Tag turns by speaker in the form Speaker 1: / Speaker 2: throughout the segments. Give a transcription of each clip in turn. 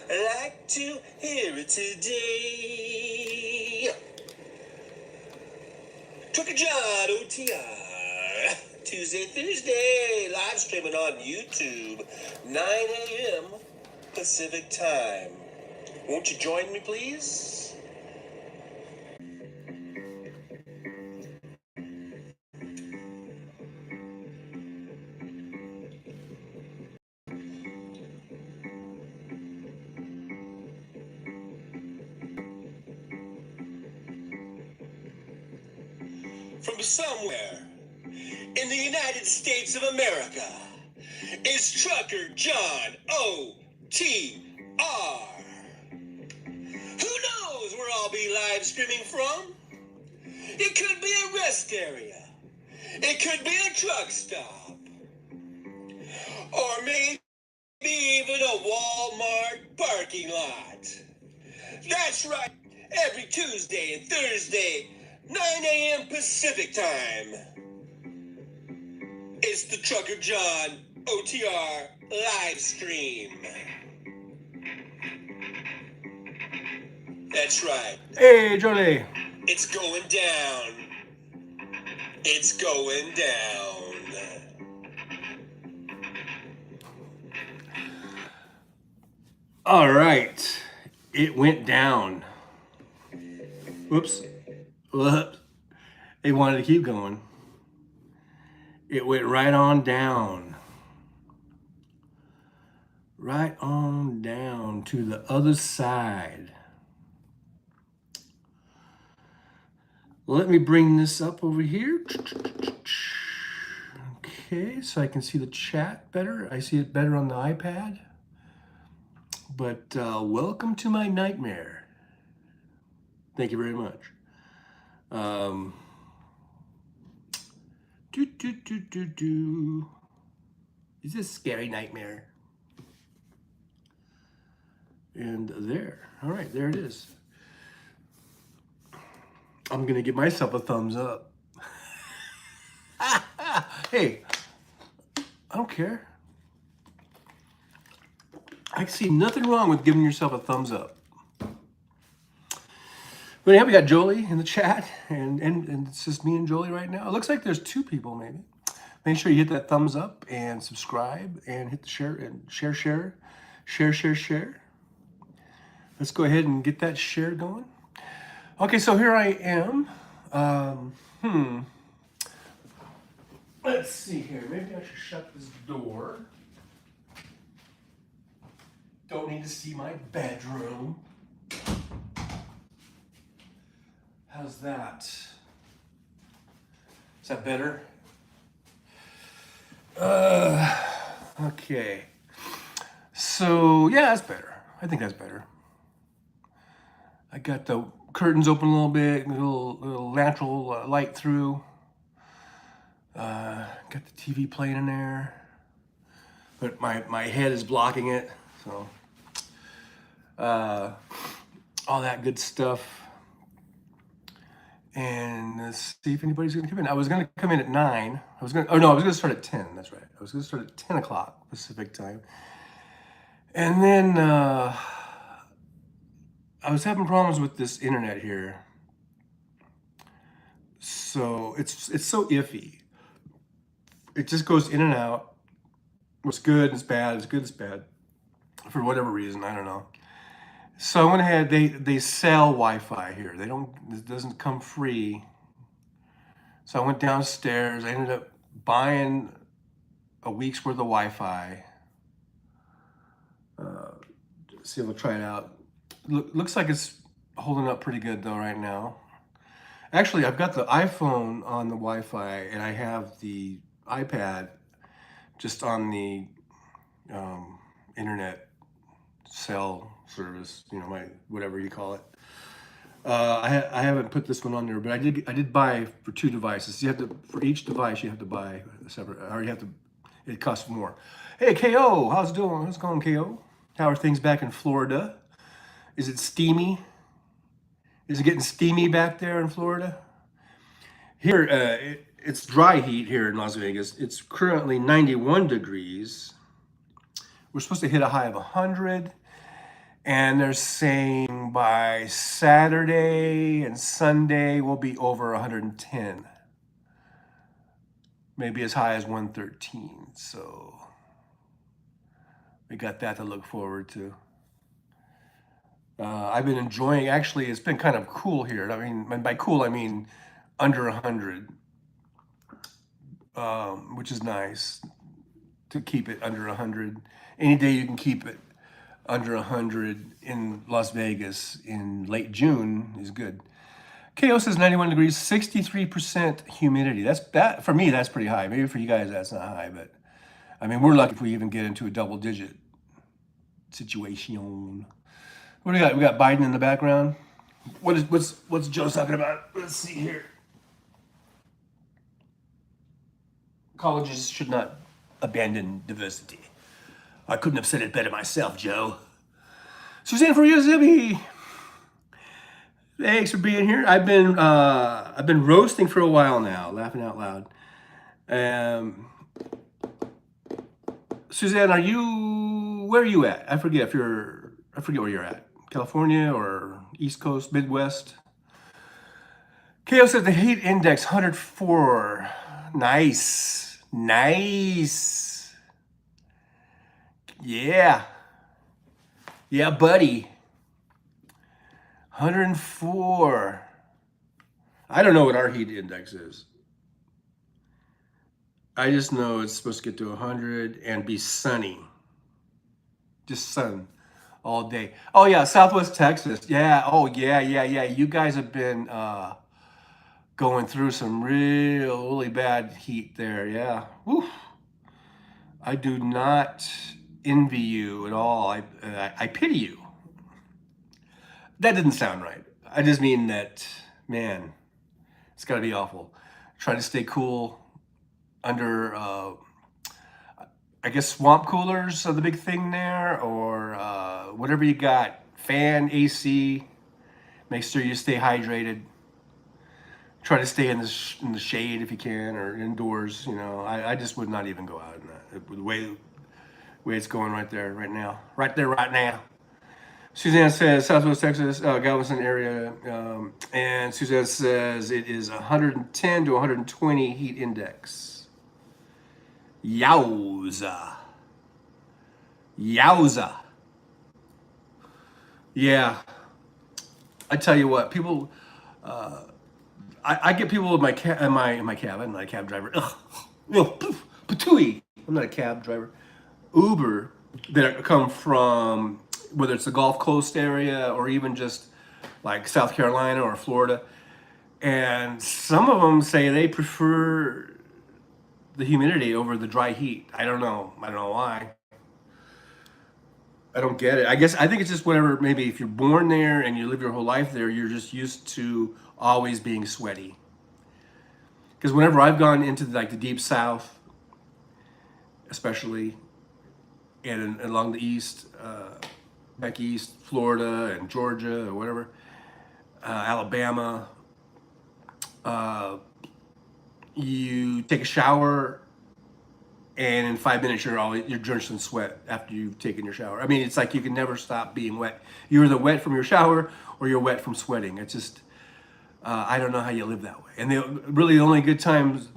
Speaker 1: like to hear it today. Trucker John, OTR. Tuesday, Thursday, live streaming on YouTube, 9 a.m. Pacific time. Won't you join me, please? From somewhere in the United States of America is Trucker John OTR. Who knows where I'll be live streaming from? It could be a rest area. It could be a truck stop. Or maybe even a Walmart parking lot. That's right. Every Tuesday and Thursday, 9 a.m. Pacific time. It's the Trucker John OTR live stream. That's right.
Speaker 2: Hey, Johnny.
Speaker 1: It's going down. It's going down.
Speaker 2: All right. It went down. Whoops. Whoops. They wanted to keep going. It went right on down. Right on down to the other side. Let me bring this up over here. Okay, so I can see the chat better. I see it better on the iPad. But welcome to my nightmare. Thank you very much. Is this a scary nightmare? And there. All right, there it is. I'm gonna give myself a thumbs up. Hey, I don't care. I see nothing wrong with giving yourself a thumbs up. But yeah, we got Jolie in the chat, and it's just me and Jolie right now. It looks like there's two people maybe. Make sure you hit that thumbs up and subscribe and hit the share and share. Let's go ahead and get that share going. Okay, so here I am. Let's see here. Maybe I should shut this door. Don't need to see my bedroom. How's that? Is that better? Okay. So, yeah, that's better. I think that's better. I got the curtains open a little bit, a little natural light through. Got the TV playing in there. But my head is blocking it, so. All that good stuff. And let's see if anybody's gonna come in. I was gonna come in at 9. I was gonna start at 10, that's right. I was gonna start at 10 o'clock Pacific time. And then I was having problems with this internet here. So it's so iffy. It just goes in and out. It's good, it's bad, it's good, it's bad. For whatever reason, I don't know. So I went ahead, they sell Wi-Fi here. It doesn't come free. So I went downstairs, I ended up buying a week's worth of Wi-Fi. See if I'll try it out. Looks like it's holding up pretty good though right now. Actually, I've got the iPhone on the Wi-Fi and I have the iPad just on the internet cell service, my whatever you call it. I haven't put this one on there, but I did buy for 2 devices. You have to, for each device you have to buy a separate, or it costs more. Hey KO, how's it doing? How's it going, KO? How are things back in Florida? Is it steamy? Is it getting steamy back there in Florida? Here, it's dry heat here in Las Vegas. It's currently 91 degrees. We're supposed to hit a high of 100. And they're saying by Saturday and Sunday we'll be over 110, maybe as high as 113. So we got that to look forward to. I've been enjoying, actually, it's been kind of cool here. I mean, and by cool, I mean under 100, which is nice to keep it under 100. Any day you can keep it under 100 in Las Vegas in late June is good. KO says 91 degrees, 63% humidity. That for me, that's pretty high. Maybe for you guys, that's not high, but I mean, we're lucky if we even get into a double digit situation. What do we got? We got Biden in the background. What's Joe talking about? Let's see here. Colleges should not abandon diversity. I couldn't have said it better myself, Joe. Suzanne for Yosemite. Thanks for being here. I've been roasting for a while now, laughing out loud. Suzanne, where are you at? I forget where you're at. California or East Coast, Midwest? KO says the heat index 104. Nice. Yeah, buddy. 104. I don't know what our heat index is. I just know it's supposed to get to 100 and be sunny. Just sun all day. Oh yeah, Southwest Texas. Yeah. Oh yeah. You guys have been going through some really bad heat there. Yeah. Whew. I do not envy you at all. I pity you. That didn't sound right. I just mean that, man, it's got to be awful. Trying to stay cool under, I guess, swamp coolers are the big thing there, or whatever you got. Fan, AC. Make sure you stay hydrated. Try to stay in the shade if you can, or indoors. You know, I just would not even go out in that. The way it's going right there, right now. Suzanne says Southwest Texas, Galveston area, and Suzanne says it is 110 to 120 heat index. Yowza. Yeah, I tell you what, people. I get people in my cabin, my cab driver. Ugh, patooey. I'm not a cab driver. Uber that come from whether it's the Gulf Coast area or even just like South Carolina or Florida, and some of them say they prefer the humidity over the dry heat. I don't know why. I don't get it. I think it's just whatever. Maybe if you're born there and you live your whole life there, you're just used to always being sweaty. Because whenever I've gone into the deep South, especially, and along the east, back east, Florida and Georgia or whatever, Alabama, you take a shower, and in 5 minutes you're drenched in sweat after you've taken your shower. I mean, it's like you can never stop being wet. You're either wet from your shower or you're wet from sweating. It's just, I don't know how you live that way. And really the only good times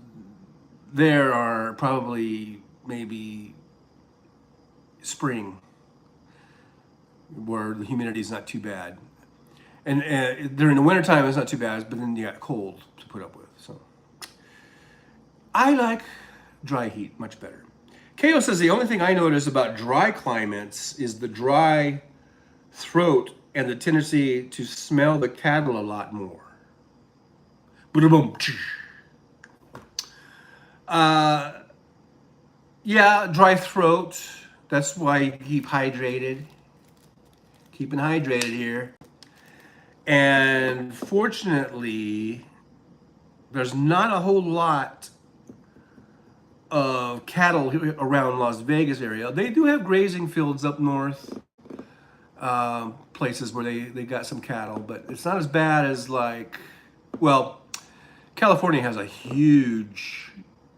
Speaker 2: there are probably maybe spring, where the humidity is not too bad. And during the wintertime it's not too bad, but then you got cold to put up with. So I like dry heat much better. KO says the only thing I notice about dry climates is the dry throat and the tendency to smell the cattle a lot more. Yeah, dry throat. That's why you keep hydrated. Keeping hydrated here. And fortunately, there's not a whole lot of cattle around Las Vegas area. They do have grazing fields up north, places where they got some cattle, but it's not as bad as California has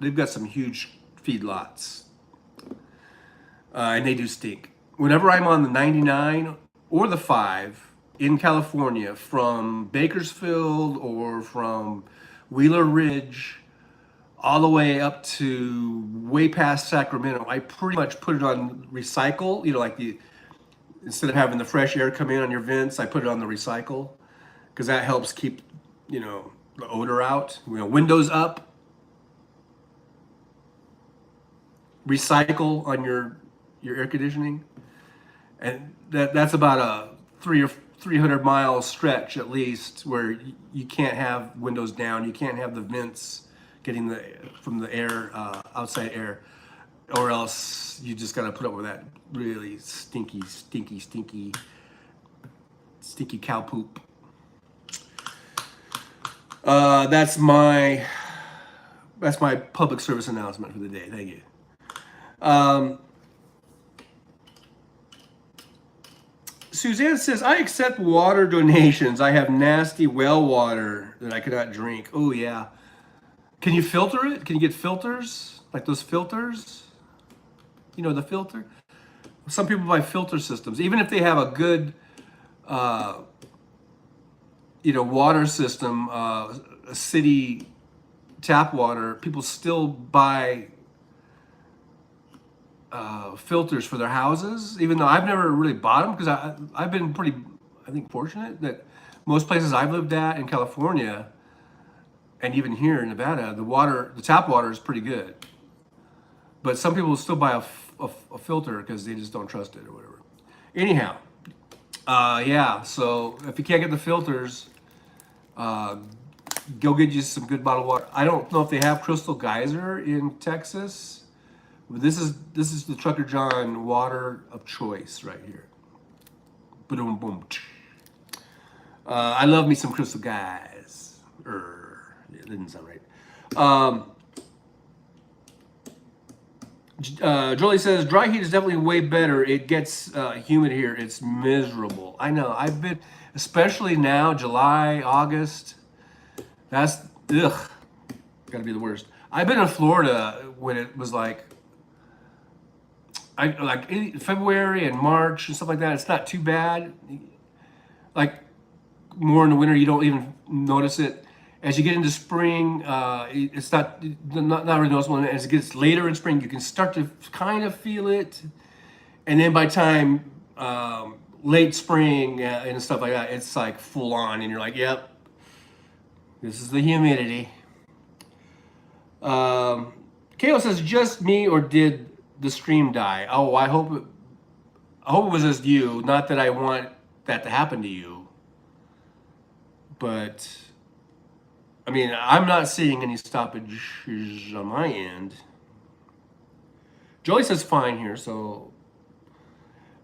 Speaker 2: they've got some huge feedlots, and they do stink. Whenever I'm on the 99 or the 5 in California from Bakersfield or from Wheeler Ridge all the way up to way past Sacramento, I pretty much put it on recycle. You know, like instead of having the fresh air come in on your vents, I put it on the recycle because that helps keep, you know, the odor out. You know, windows up, recycle on your air conditioning, and that's about a 300 mile stretch at least where you can't have windows down, you can't have the vents getting from the air, outside air, or else you just gotta put up with that really stinky cow poop. That's my public service announcement for the day. Thank you. Suzanne says, I accept water donations. I have nasty well water that I cannot drink. Oh, yeah. Can you filter it? Can you get filters? Like those filters? You know, the filter? Some people buy filter systems. Even if they have a good, water system, a city tap water, people still buy filters for their houses, even though I've never really bought them because I've been pretty, I think, fortunate that most places I've lived at in California and even here in Nevada, the tap water is pretty good. But some people still buy a filter because they just don't trust it or whatever. Anyhow, yeah, so if you can't get the filters, go get you some good bottled water. I don't know if they have Crystal Geyser in Texas. This is the Trucker John water of choice right here. Boom, boom. I love me some Crystal Guys. Yeah, it didn't sound right. Jolie says dry heat is definitely way better. It gets humid here. It's miserable. I know. I've been, especially now, July, August. That's ugh. Gotta be the worst. I've been in Florida when it was like February and March and stuff like that. It's not too bad. Like more in the winter, you don't even notice it. As you get into spring, it's not really noticeable. As it gets later in spring, you can start to kind of feel it. And then by time late spring and stuff like that, it's like full on, and you're like, "Yep, this is the humidity." Kale says, "Just me, or did the stream die?" Oh, I hope it was just you. Not that I want that to happen to you, but I mean, I'm not seeing any stoppages on my end. Joey says fine here, so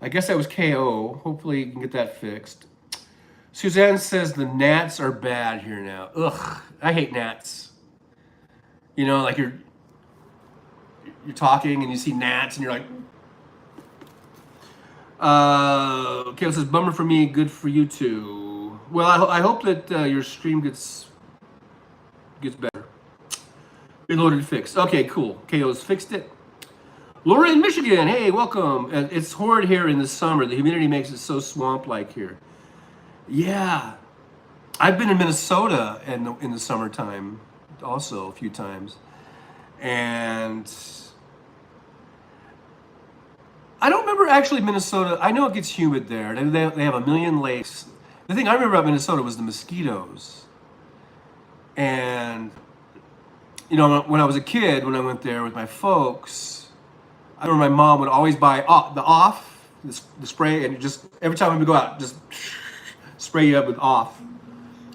Speaker 2: I guess that was KO. Hopefully you can get that fixed. Suzanne says the gnats are bad here now. Ugh, I hate gnats. You know, like you're talking and you see gnats and you're like, Kale says, bummer for me, good for you too. Well, I hope that your stream gets better. Reloaded, fixed. Okay, cool. KO's fixed it. Laura in Michigan, hey, welcome. It's horrid here in the summer. The humidity makes it so swamp-like here. Yeah, I've been in Minnesota in the summertime also a few times, and I don't remember actually Minnesota. I know it gets humid there. They have a million lakes. The thing I remember about Minnesota was the mosquitoes. And, you know, when I was a kid, when I went there with my folks, I remember my mom would always buy the spray, and just every time we would go out, just spray you up with off.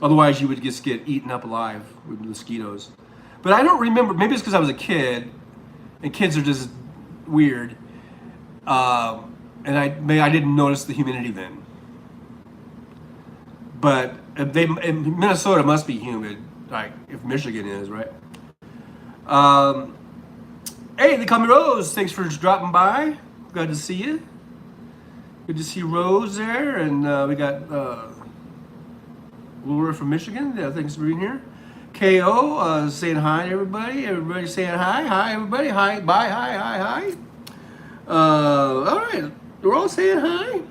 Speaker 2: Otherwise, you would just get eaten up alive with mosquitoes. But I don't remember. Maybe it's because I was a kid, and kids are just weird. And I didn't notice the humidity then. But in Minnesota must be humid, like if Michigan is, right? Hey, they call me Rose. Thanks for dropping by. Glad to see you. Good to see Rose there, and we got Laura from Michigan. Yeah, thanks for being here. KO saying hi to everybody. Everybody saying hi. Hi, everybody. Hi. Bye. Hi. All right. We're all saying hi.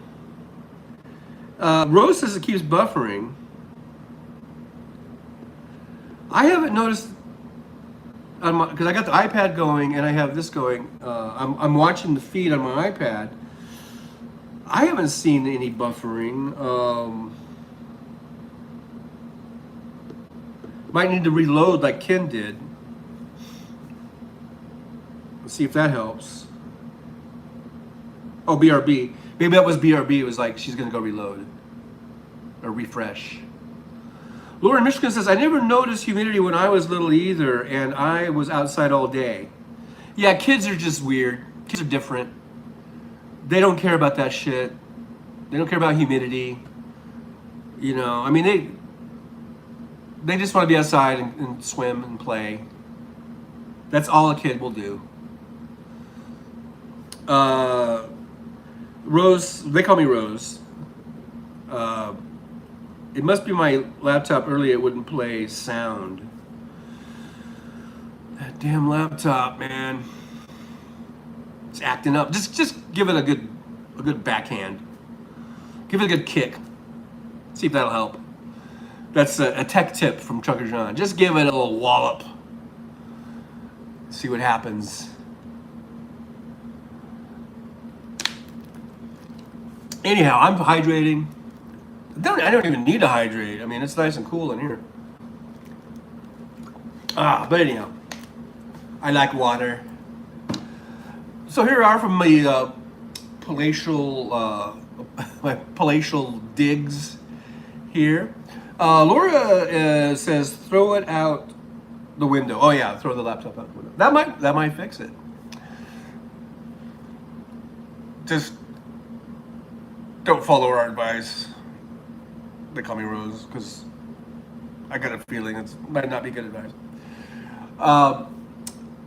Speaker 2: Rose says it keeps buffering. I haven't noticed because I got the iPad going and I have this going. I'm watching the feed on my iPad. I haven't seen any buffering. Might need to reload like Ken did. Let's see if that helps. Oh, BRB. Maybe that was BRB. It was like she's gonna go reload or refresh. Lauren Michigan says, I never noticed humidity when I was little either, and I was outside all day. Yeah, kids are just weird. Kids are different. They don't care about that shit. They don't care about humidity. You know, I mean, they just want to be outside and swim and play. That's all a kid will do. Rose, they call me Rose. It must be my laptop earlier, it wouldn't play sound. That damn laptop, man. It's acting up. Just give it a good backhand. Give it a good kick. See if that'll help. That's a tech tip from Trucker John. Just give it a little wallop. See what happens. Anyhow, I'm hydrating. I don't even need to hydrate. I mean, it's nice and cool in here. But anyhow, I like water. So here we are from my my palatial digs here. Laura says, throw it out the window. Oh yeah, throw the laptop out the window. That might fix it. Just don't follow our advice. They call me Rose because I got a feeling it might not be good advice.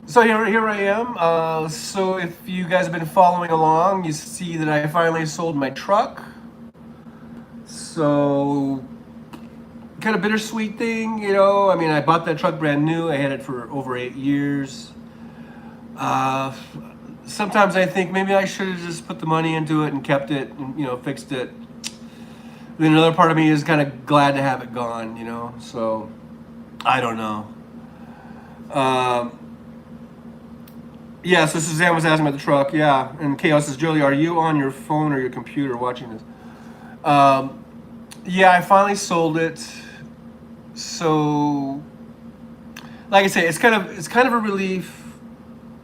Speaker 2: So here I am. So if you guys have been following along, you see that I finally sold my truck. So kind of bittersweet thing, you know. I mean, I bought that truck brand new. I had it for over 8 years. Sometimes I think maybe I should have just put the money into it and kept it and, you know, fixed it. Then another part of me is kind of glad to have it gone, you know. So I don't know. Yeah, so Suzanne was asking about the truck. Yeah, and Chaos says, Jolie, are you on your phone or your computer watching this? Yeah, I finally sold it. So, like I say, it's kind of a relief,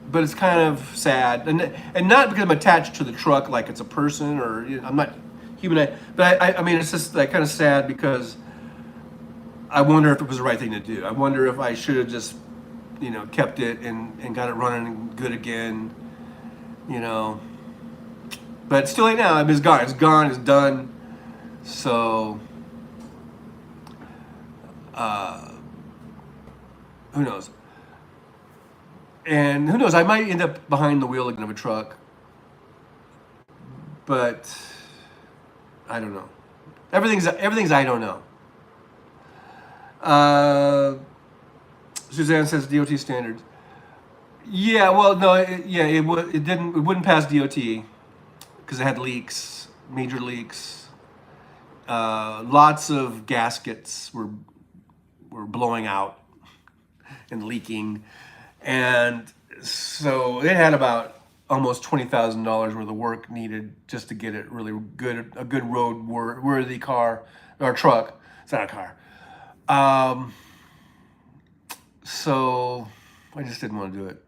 Speaker 2: but it's kind of sad, and not because I'm attached to the truck like it's a person or, you know, I'm not human. But I mean, it's just like kind of sad because I wonder if it was the right thing to do. I wonder if I should have just, you know, kept it and got it running good again, you know. But it's too late now. I mean, it's gone. It's gone. It's done. So, who knows? And who knows? I might end up behind the wheel again of a truck. But I don't know. Everything's I don't know. Suzanne says DOT standards. Yeah, well, no, it wouldn't pass DOT because it had leaks, major leaks. Lots of gaskets were blowing out and leaking, and so it had about almost $20,000 worth of work needed just to get it really good, a good road worthy car or truck. It's not a car. So I just didn't want to do it.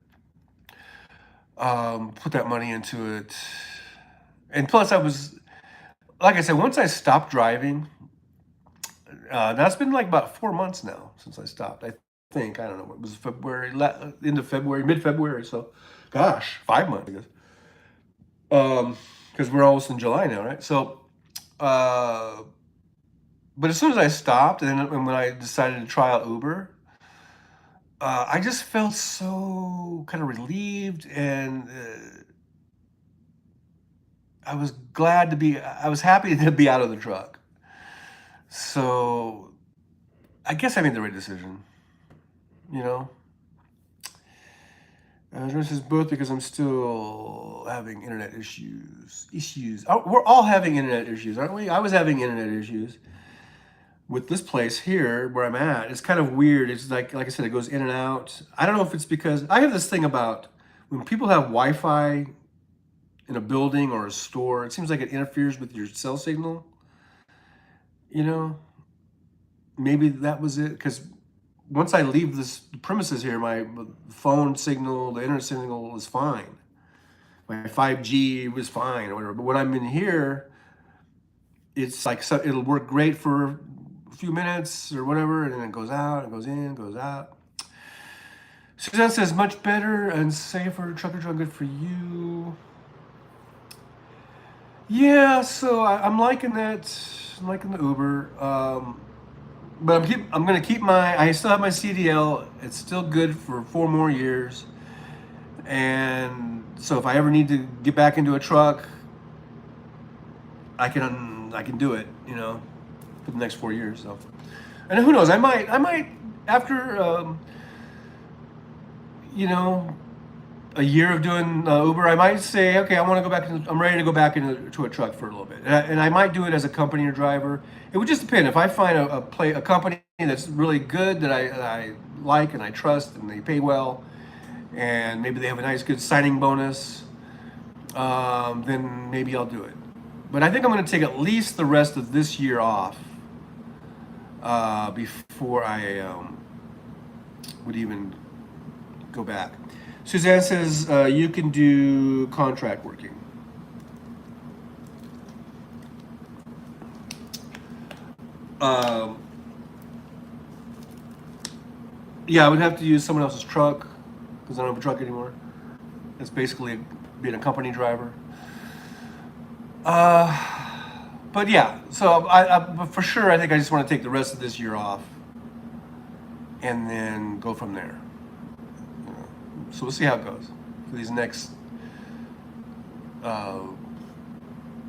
Speaker 2: Put that money into it. And plus I was, like I said, once I stopped driving, that's been like about 4 months now since I stopped. I think, I don't know, it was February, end of February, mid-February. So, gosh, 5 months, I guess. Because we're almost in July now, right? So, but as soon as I stopped and when I decided to try out Uber, I just felt so kind of relieved, and I was happy to be out of the truck. So I guess I made the right decision, you know. This is both because I'm still having internet issues. Oh, we're all having internet issues, aren't we? I was having internet issues with this place here where I'm at. It's kind of weird. It's like I said, it goes in and out. I don't know if it's because I have this thing about when people have Wi-Fi in a building or a store, it seems like it interferes with your cell signal. You know, maybe that was it. Because once I leave this premises here, my phone signal, the internet signal is fine. My 5G was fine or whatever. But when I'm in here, it's like so, it'll work great for a few minutes or whatever, and then it goes out, it goes in, goes out. Suzanne says much better and safer. Trucker truck, good for you. Yeah, so I'm liking that. I'm liking the Uber. But I'm gonna keep my. I still have my CDL. It's still good for 4 more years. And so if I ever need to get back into a truck, I can do it. For the next 4 years. So, and who knows? I might after you know a year of doing Uber, I might say, okay, I want to go back. I'm ready to go back into a truck for a little bit, and I might do it as a company or driver. It would just depend. If I find a company that's really good that I like and I trust, and they pay well, and maybe they have a nice good signing bonus, then maybe I'll do it. But I think I'm going to take at least the rest of this year off before I would even go back. Suzanne says you can do contract working. Um, yeah, I would have to use someone else's truck because I don't have a truck anymore. It's basically being a company driver. But yeah, so but for sure, I think I just want to take the rest of this year off and then go from there. So we'll see how it goes for these next uh,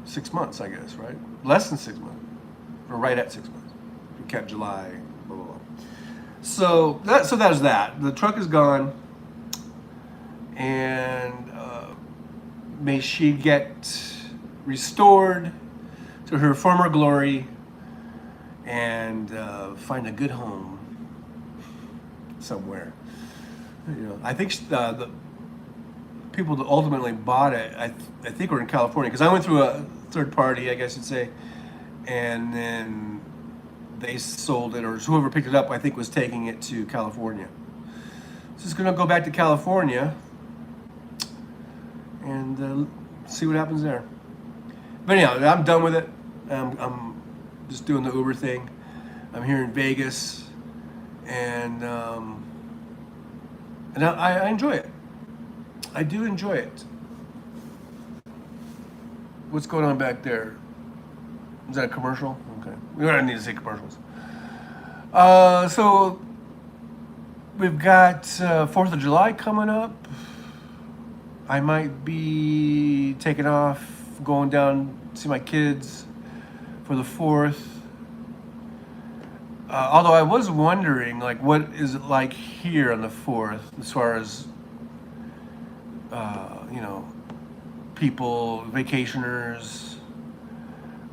Speaker 2: 6 months, I guess, right? Less than 6 months, or right at 6 months. We kept July, blah blah blah. So that's that. The truck is gone, and may she get restored to her former glory and find a good home somewhere. I think the people that ultimately bought it, I think were in California because I went through a third party, I guess you'd say, and then they sold it, or whoever picked it up, I think, was taking it to California. So it's gonna go back to California and see what happens there. But anyhow, I'm done with it. I'm just doing the Uber thing. I'm here in Vegas, and I enjoy it. I do enjoy it. What's going on back there? Is that a commercial? Okay. We don't need to say commercials. So we've got 4th of July coming up. I might be taking off, going down to see my kids for the 4th. Although I was wondering, like, what is it like here on the 4th as far as, you know, people, vacationers,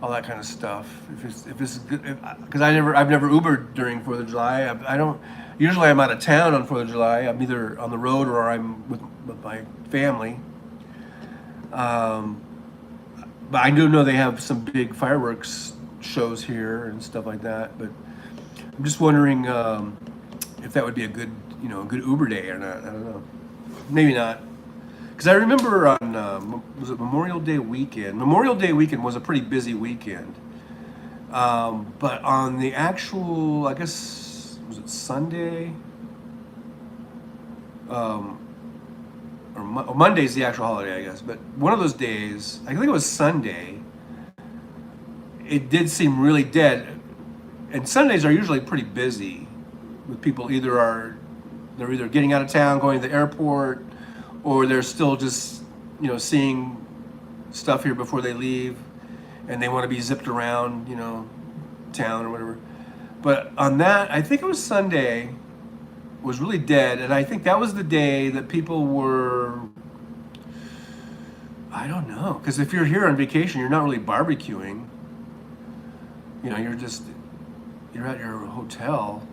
Speaker 2: all that kind of stuff. If it's good, because I've never Ubered during 4th of July. I don't. Usually I'm out of town on 4th of July. I'm either on the road or I'm with my family. But I do know they have some big fireworks shows here and stuff like that. But I'm just wondering if that would be a good Uber day or not. I don't know. Maybe not. Because I remember on, was it Memorial Day weekend? Memorial Day weekend was a pretty busy weekend. But on the actual, I guess, was it Sunday? Or Monday's the actual holiday, I guess. But one of those days, I think it was Sunday, it did seem really dead. And Sundays are usually pretty busy with people they're either getting out of town, going to the airport, or they're still just, seeing stuff here before they leave, and they want to be zipped around, town or whatever. But on that, I think it was Sunday, was really dead, and I think that was the day that people were. I don't know, because if you're here on vacation, you're not really barbecuing. You know, you're at your hotel.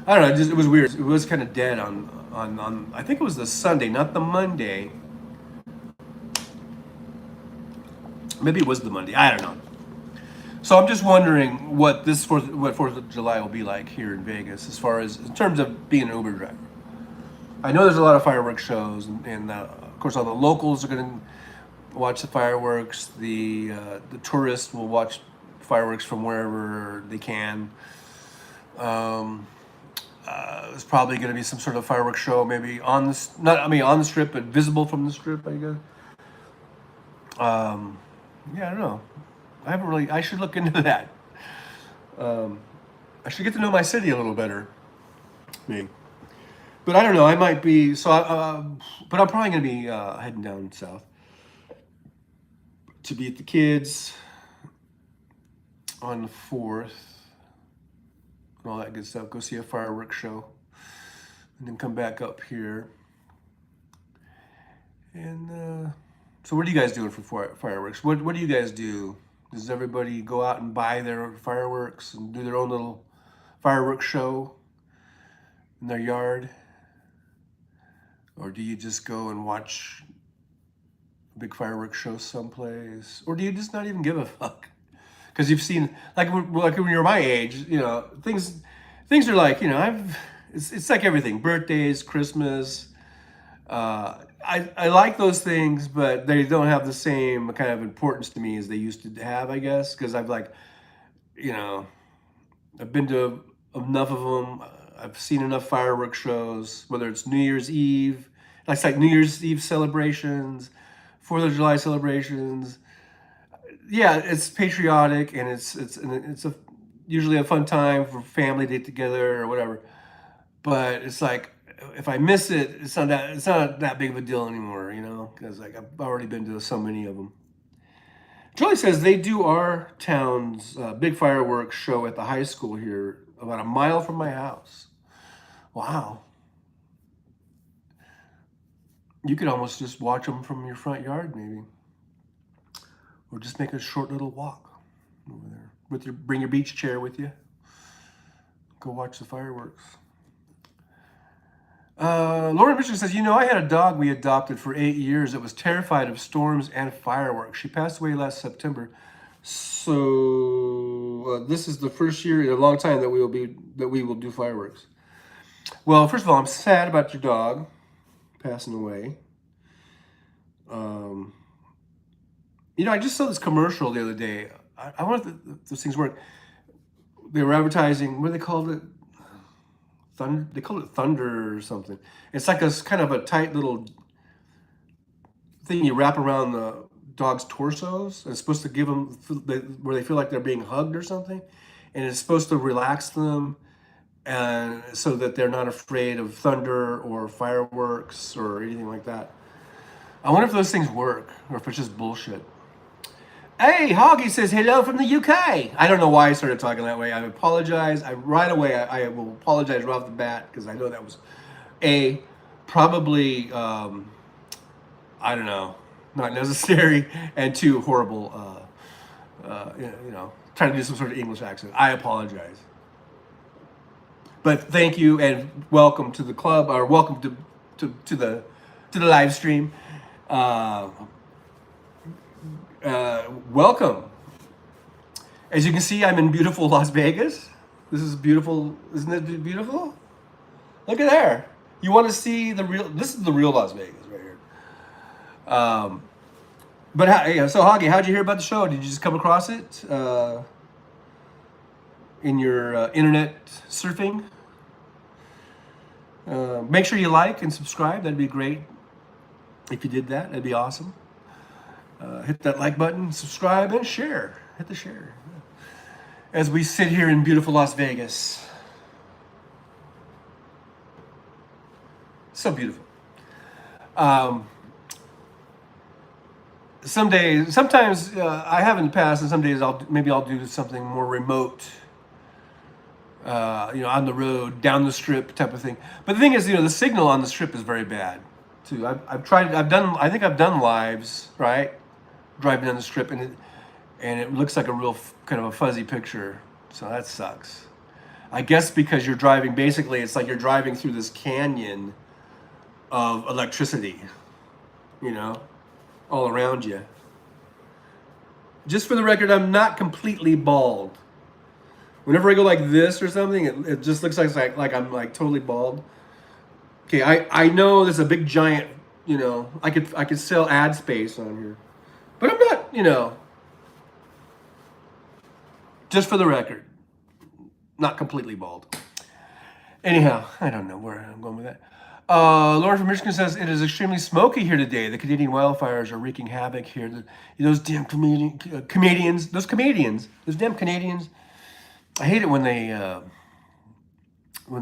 Speaker 2: I don't know. It was weird. It was kind of dead on. I think it was the Sunday, not the Monday. Maybe it was the Monday. I don't know. So I'm just wondering what Fourth of July will be like here in Vegas, as far as in terms of being an Uber driver. I know there's a lot of fireworks shows, and of course all the locals are going to watch the fireworks. The tourists will watch fireworks from wherever they can. There's probably going to be some sort of fireworks show, maybe on the not I mean on the strip, but visible from the strip, I guess. Yeah, I don't know. I haven't really. I should look into that. I should get to know my city a little better, maybe. But I don't know. I might be so. But I'm probably going to be heading down south to be at the kids on the 4th and all that good stuff. Go see a fireworks show, and then come back up here. And so, what are you guys doing for fireworks? What do you guys do? Does everybody go out and buy their fireworks and do their own little fireworks show in their yard? Or do you just go and watch a big fireworks show someplace? Or do you just not even give a fuck? Because you've seen, like when you're my age, you know, things are like, you know, it's like everything, birthdays, Christmas. I like those things, but they don't have the same kind of importance to me as they used to have, I guess, because I've like, you know, I've been to enough of them. I've seen enough fireworks shows, whether it's New Year's Eve, like New Year's Eve celebrations, 4th of July celebrations. Yeah, it's patriotic, and it's usually a fun time for family to get together or whatever. But it's like, if I miss it, it's not that big of a deal anymore, you know, because like I've already been to so many of them. Jolie says they do our town's big fireworks show at the high school here, about a mile from my house. Wow. You could almost just watch them from your front yard, maybe, or just make a short little walk over there bring your beach chair with you. Go watch the fireworks. Lauren Mitchell says, you know, I had a dog we adopted for 8 years that was terrified of storms and fireworks. She passed away last September. So this is the first year in a long time that we will do fireworks. Well, first of all, I'm sad about your dog passing away. You know, I just saw this commercial the other day. I wonder if those things work. They were advertising, what do they call it? Thunder. They call it Thunder or something. It's like a kind of a tight little thing you wrap around the dog's torsos. It's supposed to give them where they feel like they're being hugged or something, and it's supposed to relax them, and so that they're not afraid of thunder or fireworks or anything like that. I wonder if those things work or if it's just bullshit. Hey, Hoggy says hello from the UK. I don't know why I started talking that way. I apologize. Right away I will apologize right off the bat, because I know that was probably I don't know, not necessary, and 2, horrible. You know, trying to do some sort of English accent. I apologize. But thank you and welcome to the club, or welcome to the live stream. Welcome. As you can see, I'm in beautiful Las Vegas. This is beautiful. Isn't it beautiful? Look at there. You want to see this is the real Las Vegas right here. But so Hoggy, how'd you hear about the show? Did you just come across it in your internet surfing? Make sure you like and subscribe. That'd be great. If you did that, that'd be awesome. Hit that like button, subscribe, and share. Hit the share. As we sit here in beautiful Las Vegas. So beautiful. Sometimes I have in the past, and some days I'll do something more remote on the road, down the strip type of thing. But the thing is, the signal on the strip is very bad too. I think I've done lives, right? Driving down the strip, and it looks like a real kind of a fuzzy picture. So that sucks. I guess because you're driving, basically, it's like you're driving through this canyon of electricity, all around you. Just for the record, I'm not completely bald. Whenever I go like this or something, it just looks like I'm like totally bald. Okay, I know there's a big giant, I could sell ad space on here, but I'm not, just for the record, not completely bald. Anyhow, I don't know where I'm going with that. Lauren from Michigan says, it is extremely smoky here today. The Canadian wildfires are wreaking havoc here. Those damn comedians, those damn Canadians. I hate it when they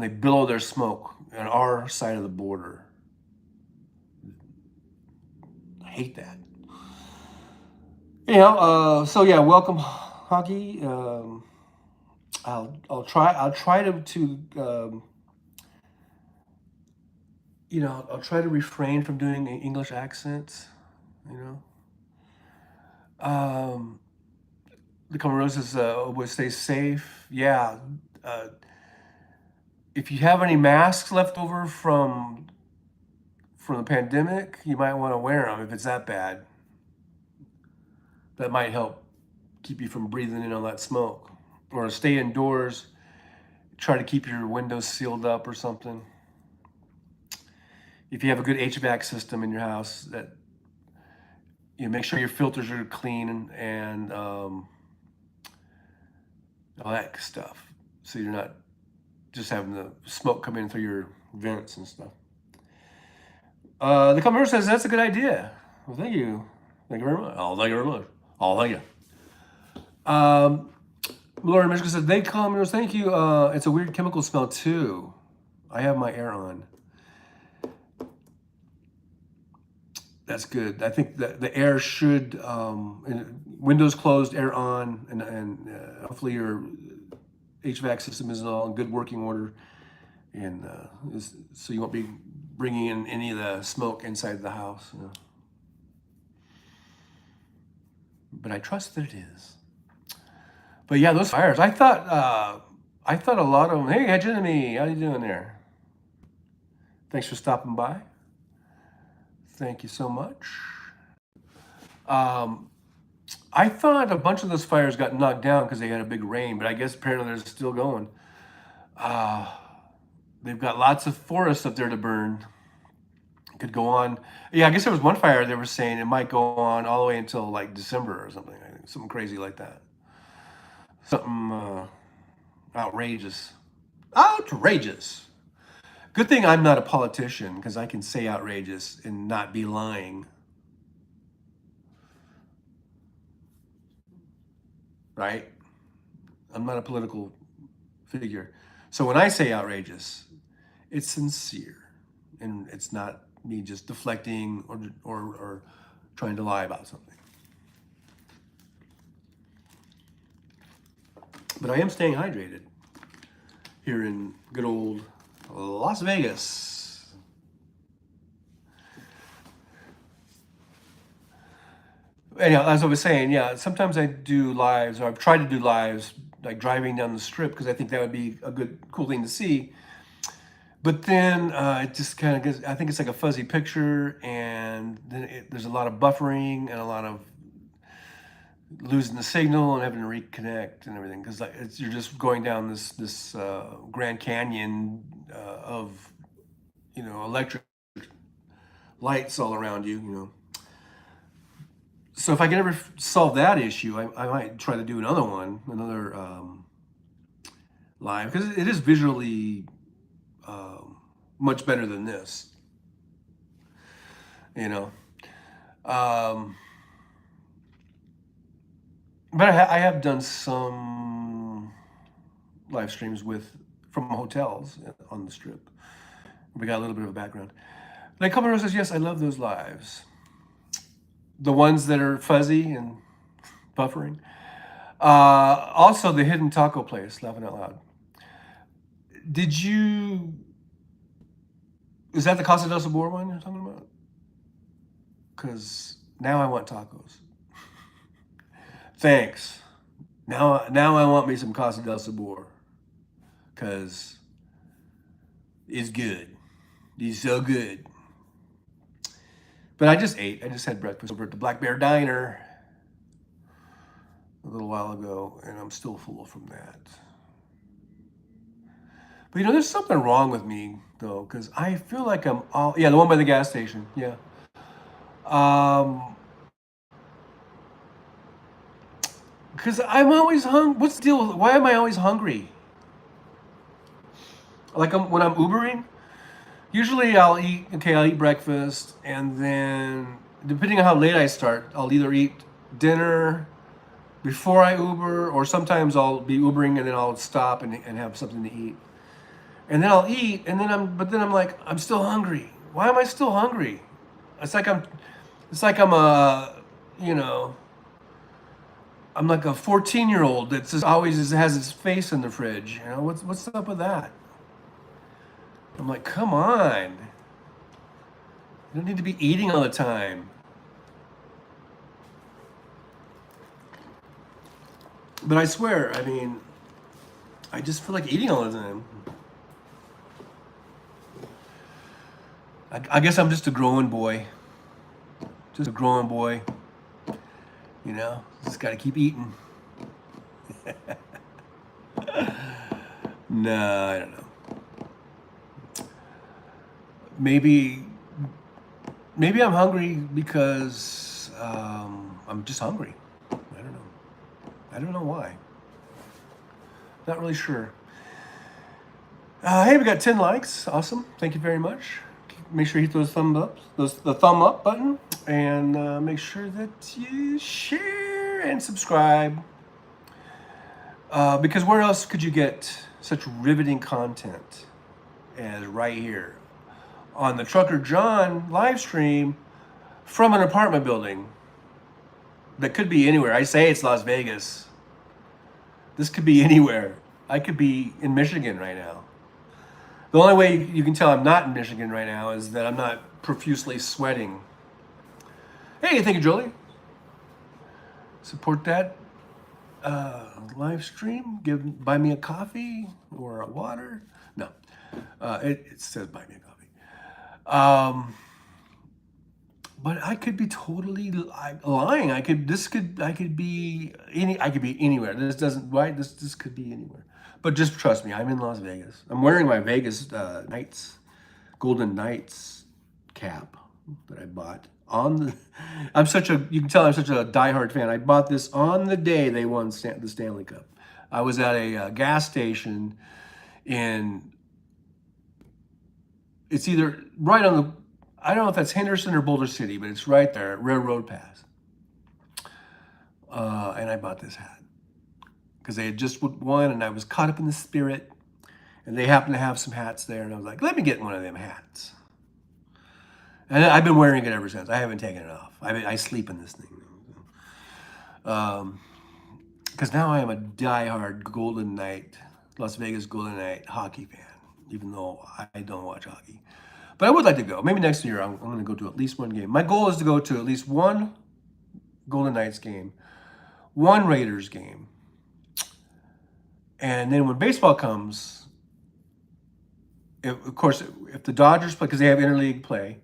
Speaker 2: billow their smoke on our side of the border. I hate that. So yeah, welcome, Hockey. I'll try to I'll try to refrain from doing English accents. Um, the Comoros says, would stay safe. Yeah. If you have any masks left over from the pandemic, you might want to wear them if it's that bad. That might help keep you from breathing in all that smoke. Or stay indoors. Try to keep your windows sealed up or something. If you have a good HVAC system in your house, that make sure your filters are clean and all that stuff, so you're not just having the smoke come in through your vents and stuff. The commenter says that's a good idea. Well, thank you very much. Thank you very much. Thank you. Laura Michigan says, they commenters, thank you. It's a weird chemical smell too. I have my air on. That's good. I think that the air should, windows closed, air on, and hopefully your HVAC system is all in good working order, and so you won't be bringing in any of the smoke inside the house. But I trust that it is. But yeah, those fires. I thought a lot of them. Hey, Jimmy, how you doing there? Thanks for stopping by. Thank you so much. I thought a bunch of those fires got knocked down because they had a big rain, but I guess apparently they're still going. They've got lots of forests up there to burn. It could go on. Yeah, I guess there was one fire they were saying it might go on all the way until like December or something. Something crazy like that. Something outrageous. Outrageous. Good thing I'm not a politician, because I can say outrageous and not be lying. Right? I'm not a political figure. So when I say outrageous, it's sincere. And it's not me just deflecting or trying to lie about something. But I am staying hydrated here in good old Las Vegas. Anyhow, as I was saying, yeah, sometimes I do lives, or I've tried to do lives, like driving down the strip, because I think that would be a cool thing to see. But then it just kind of gets, I think it's like a fuzzy picture, and then there's a lot of buffering and a lot of losing the signal and having to reconnect and everything, because you're just going down this Grand Canyon of electric lights all around you. So if I can ever solve that issue, I might try to do another live, because it is visually much better than this. But I have done some live streams from hotels on the strip. We got a little bit of a background. Like Camarero says, yes, I love those lives. The ones that are fuzzy and buffering. Also, the hidden taco place, laughing out loud. Did you? Is that the Casa del Sabor one you're talking about? Because now I want tacos. Thanks. Now I want me some Casa del Sabor. Because it's good. It's so good. But I just ate. I just had breakfast over at the Black Bear Diner a little while ago, and I'm still full from that. But there's something wrong with me though, because I feel like I'm all the one by the gas station. Yeah. Um, because I'm always hungry. What's the deal? Why am I always hungry? Like when I'm Ubering, usually I'll eat breakfast, and then depending on how late I start, I'll either eat dinner before I Uber, or sometimes I'll be Ubering and then I'll stop and have something to eat. And then I'll eat, and but then I'm like, I'm still hungry. Why am I still hungry? It's like I'm you know, I'm like a 14-year-old that just always has his face in the fridge. What's up with that? I'm like, come on. You don't need to be eating all the time. But I swear, I just feel like eating all the time. I guess I'm just a growing boy. Just a growing boy. Just got to keep eating. No, I don't know. Maybe I'm hungry because I'm just hungry. I don't know. I don't know why. Not really sure. Hey, we got 10 likes. Awesome. Thank you very much. Make sure you hit those the thumb up button, and make sure that you share and subscribe. Because where else could you get such riveting content as right here on the Trucker John live stream from an apartment building that could be anywhere. I say it's Las Vegas. This could be anywhere. I could be in Michigan right now. The only way you can tell I'm not in Michigan right now is that I'm not profusely sweating. Hey, thank you, Jolie. Support that live stream. Buy me a coffee or a water. No, it says buy me a coffee. But I could be totally lying. I could be anywhere. This doesn't right. This could be anywhere. But just trust me, I'm in Las Vegas. I'm wearing my Vegas Golden Knights cap that I bought on the. You can tell I'm such a diehard fan. I bought this on the day they won the Stanley Cup. I was at a gas station it's either right on the. I don't know if that's Henderson or Boulder City, but it's right there at Railroad Pass. And I bought this hat because they had just won, and I was caught up in the spirit, and they happened to have some hats there, and I was like, let me get one of them hats. And I've been wearing it ever since. I haven't taken it off. I sleep in this thing. Because now I am a diehard Las Vegas Golden Knight hockey fan, even though I don't watch hockey. But I would like to go. Maybe next year I'm going to go to at least one game. My goal is to go to at least one Golden Knights game, one Raiders game. And then when baseball comes, of course, if the Dodgers play, because they have interleague play,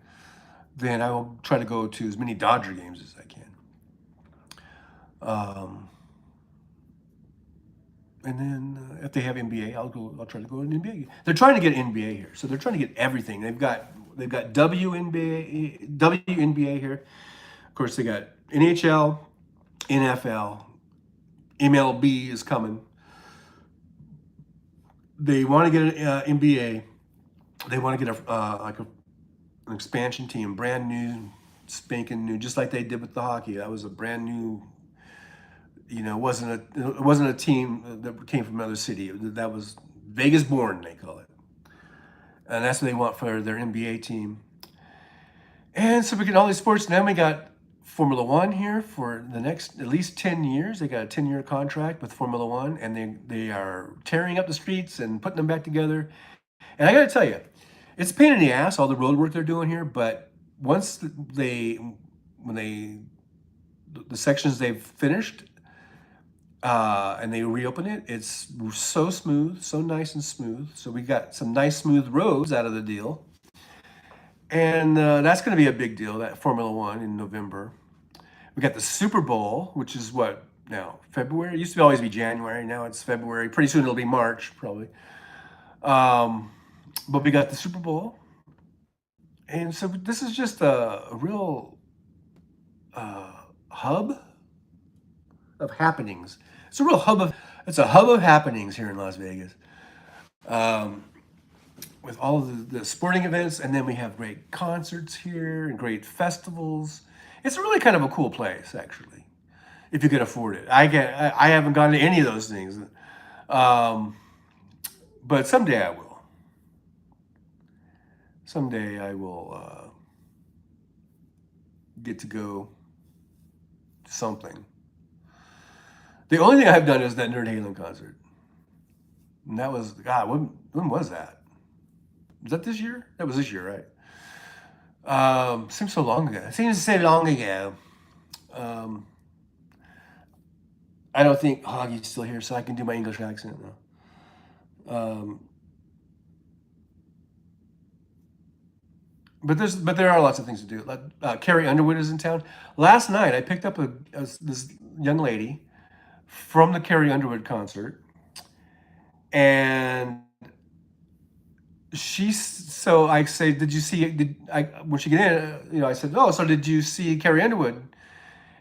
Speaker 2: then I will try to go to as many Dodger games as I can. And then if they have NBA, I'll try to go to an NBA. They're trying to get NBA here, so they're trying to get everything. They've got WNBA here. Of course, they got NHL, NFL, MLB is coming. They want to get an NBA. They want to get an expansion team, brand new, spanking new, just like they did with the hockey. That was a brand new. It wasn't a team that came from another city. That was Vegas born, they call it, and that's what they want for their NBA team. And so we get all these sports. And then we got Formula One here for the next at least 10 years. They got a 10-year contract with Formula One, and they are tearing up the streets and putting them back together. And I got to tell you, it's a pain in the ass, all the road work they're doing here. But once the sections they've finished and they reopen it, it's so smooth, so nice and smooth. So we got some nice smooth roads out of the deal. And that's going to be a big deal, that Formula One in November. We got the Super Bowl, which is what now? February? It used to always be January. Now it's February. Pretty soon it'll be March, probably. But we got the Super Bowl. And so this is just a real hub of happenings. It's a hub of happenings here in Las Vegas. With all of the sporting events, and then we have great concerts here and great festivals. It's really kind of a cool place, actually, if you can afford it. I haven't gone to any of those things, but someday I will. Someday I will get to go to something. The only thing I've done is that Nerd Halen concert, and that was God. When was that? Was that this year? That was this year, right? Seems so long ago. It seems so long ago. I don't think Hoggy's still here, so I can do my English accent now. But there are lots of things to do. Carrie Underwood is in town. Last night, I picked up this young lady from the Carrie Underwood concert, and so I say, did you see? When she get in, I said, oh, so did you see Carrie Underwood?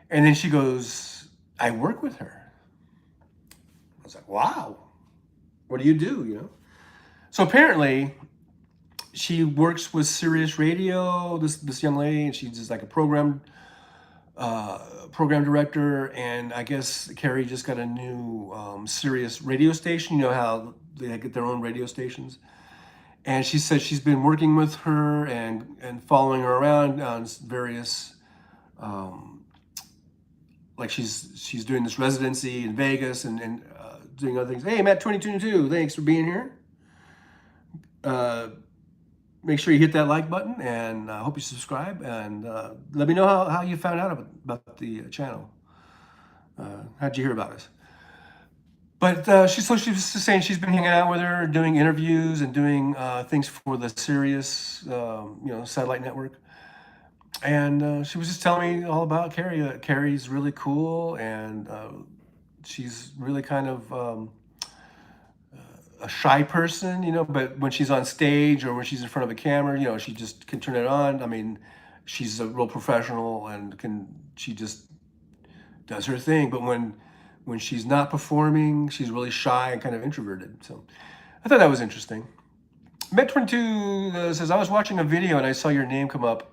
Speaker 2: And then she goes, I work with her. I was like, wow, what do you do? So apparently, she works with Sirius Radio. This young lady, and she's just like a program director. And I guess Carrie just got a new Sirius radio station. You know how they get their own radio stations. And she said she's been working with her and following her around on various, like she's doing this residency in Vegas and doing other things. Hey, Matt 2022, thanks for being here. Make sure you hit that like button, and I hope you subscribe, and let me know how you found out about the channel. How'd you hear about us? But she was just saying she's been hanging out with her, doing interviews and doing things for the Sirius, satellite network. And she was just telling me all about Carrie. Carrie's really cool, and she's really kind of a shy person, but when she's on stage or when she's in front of a camera, she just can turn it on. I mean, she's a real professional and she just does her thing. But when she's not performing, she's really shy and kind of introverted. So I thought that was interesting. Met22 says, I was watching a video and I saw your name come up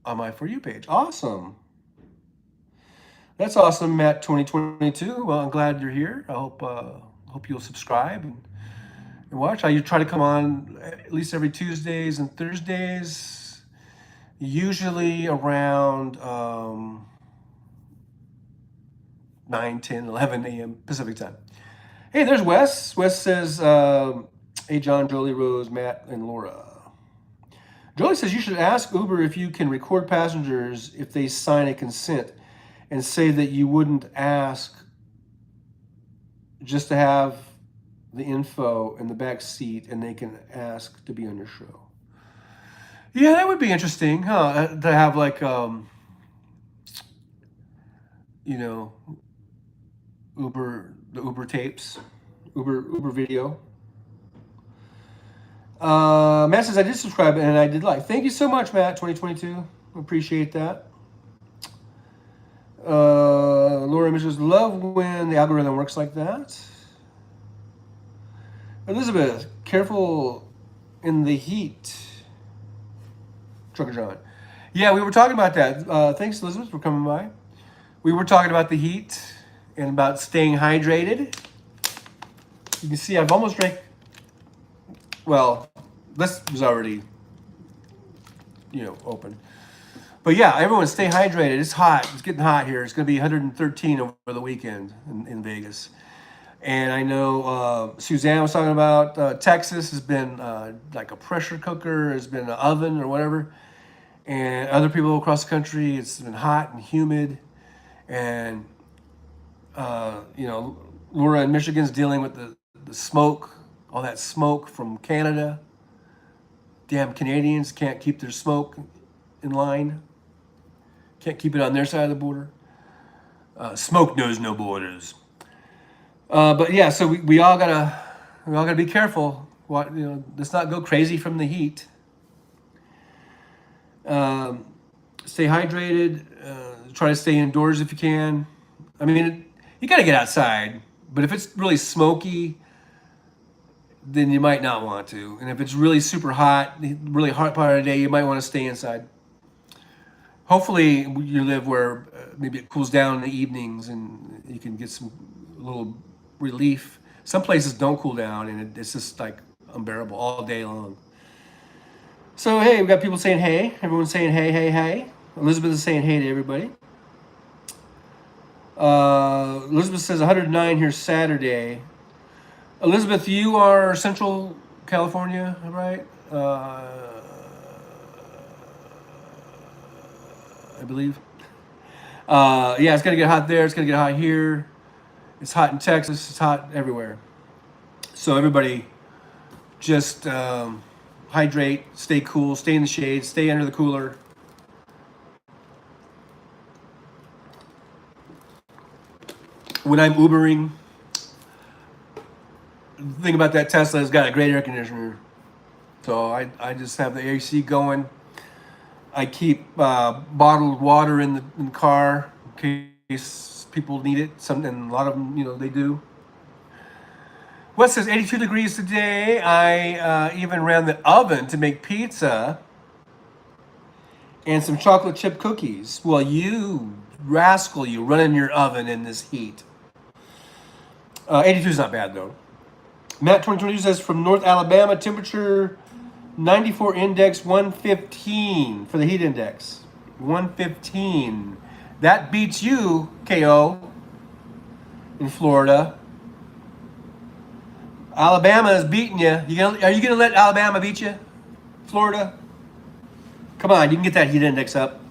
Speaker 2: on my For You page. Awesome. That's awesome, Matt 2022. Well, I'm glad you're here. I hope you'll subscribe and watch. I try to come on at least every Tuesdays and Thursdays, usually around 9, 10, 11 a.m. Pacific time. Hey, there's Wes. Wes says, hey, John, Jolie, Rose, Matt, and Laura. Jolie says, you should ask Uber if you can record passengers if they sign a consent and say that you wouldn't ask just to have the info in the back seat and they can ask to be on your show. Yeah, that would be interesting, huh? To have like, the Uber tapes, Uber video. Matt says, I did subscribe and I did like. Thank you so much, Matt 2022. Appreciate that. Laura says, love when the algorithm works like that. Elizabeth, careful in the heat. Trucker John. Yeah, we were talking about that. Thanks, Elizabeth, for coming by. We were talking about the heat and about staying hydrated. You can see I've almost drank. Well, this was already, open. But yeah, everyone stay hydrated. It's hot. It's getting hot here. It's going to be 113 over the weekend in Vegas. And I know Suzanne was talking about Texas has been like a pressure cooker, has been an oven or whatever. And other people across the country, it's been hot and humid. And, Laura in Michigan's dealing with the smoke, all that smoke from Canada. Damn Canadians can't keep their smoke in line, can't keep it on their side of the border. Smoke knows no borders. But yeah, so we all gotta be careful. Let's not go crazy from the heat. Stay hydrated. Try to stay indoors if you can. I mean, you gotta get outside, but if it's really smoky, then you might not want to. And if it's really super hot, really hot part of the day, you might want to stay inside. Hopefully, you live where maybe it cools down in the evenings and you can get some little relief. Some places don't cool down and it's just like unbearable all day long. So, hey, we got people saying hey. Everyone's saying hey, hey, hey. Elizabeth is saying hey to everybody. Elizabeth says 109 here Saturday. Elizabeth, you are Central California, right? I believe. Yeah, it's gonna get hot there. It's gonna get hot here. It's hot in Texas. It's hot everywhere. So everybody, just hydrate, stay cool, stay in the shade, stay under the cooler. When I'm Ubering, the thing about that Tesla has got a great air conditioner. So I just have the AC going. I keep bottled water in the car in case people need it. And a lot of them, they do. Wes says 82 degrees today. I even ran the oven to make pizza and some chocolate chip cookies. Well, you rascal, you running your oven in this heat. 82 is not bad though. Matt 2022 says from North Alabama, temperature 94 index 115 for the heat index. 115. That beats you, KO, in Florida. Alabama is beating you. Are you gonna let Alabama beat you? Florida? Come on, you can get that heat index up.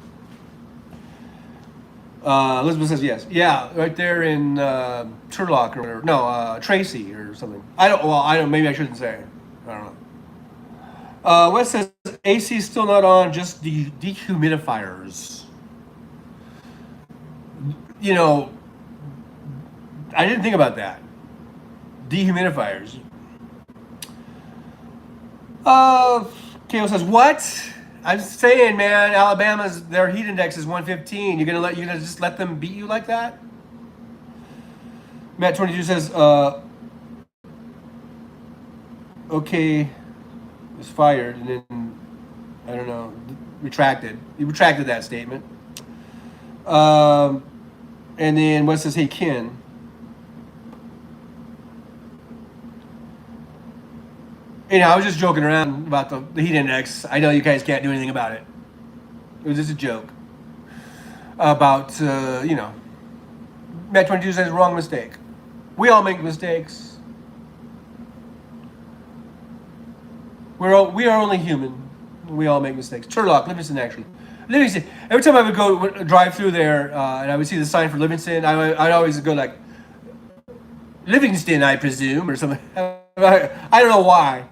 Speaker 2: Elizabeth says yes. Yeah, right there in Turlock or whatever. No, Tracy or something. I don't. Maybe I shouldn't say. I don't know. Wes says AC is still not on, just the dehumidifiers. I didn't think about that. Dehumidifiers. Kale says what? I'm saying, man, Alabama's their heat index is 115. You're gonna just let them beat you like that? Matt 22 says, okay, was fired, and then I don't know, retracted. He retracted that statement. And then what says, hey Ken? I was just joking around about the heat index. I know you guys can't do anything about it. It was just a joke. About, Matt 22 says wrong mistake. We all make mistakes. We are only human. We all make mistakes. Turlock, Livingston, actually. Livingston. Every time I would go drive through there and I would see the sign for Livingston, I'd always go like, Livingston, I presume, or something. I don't know why.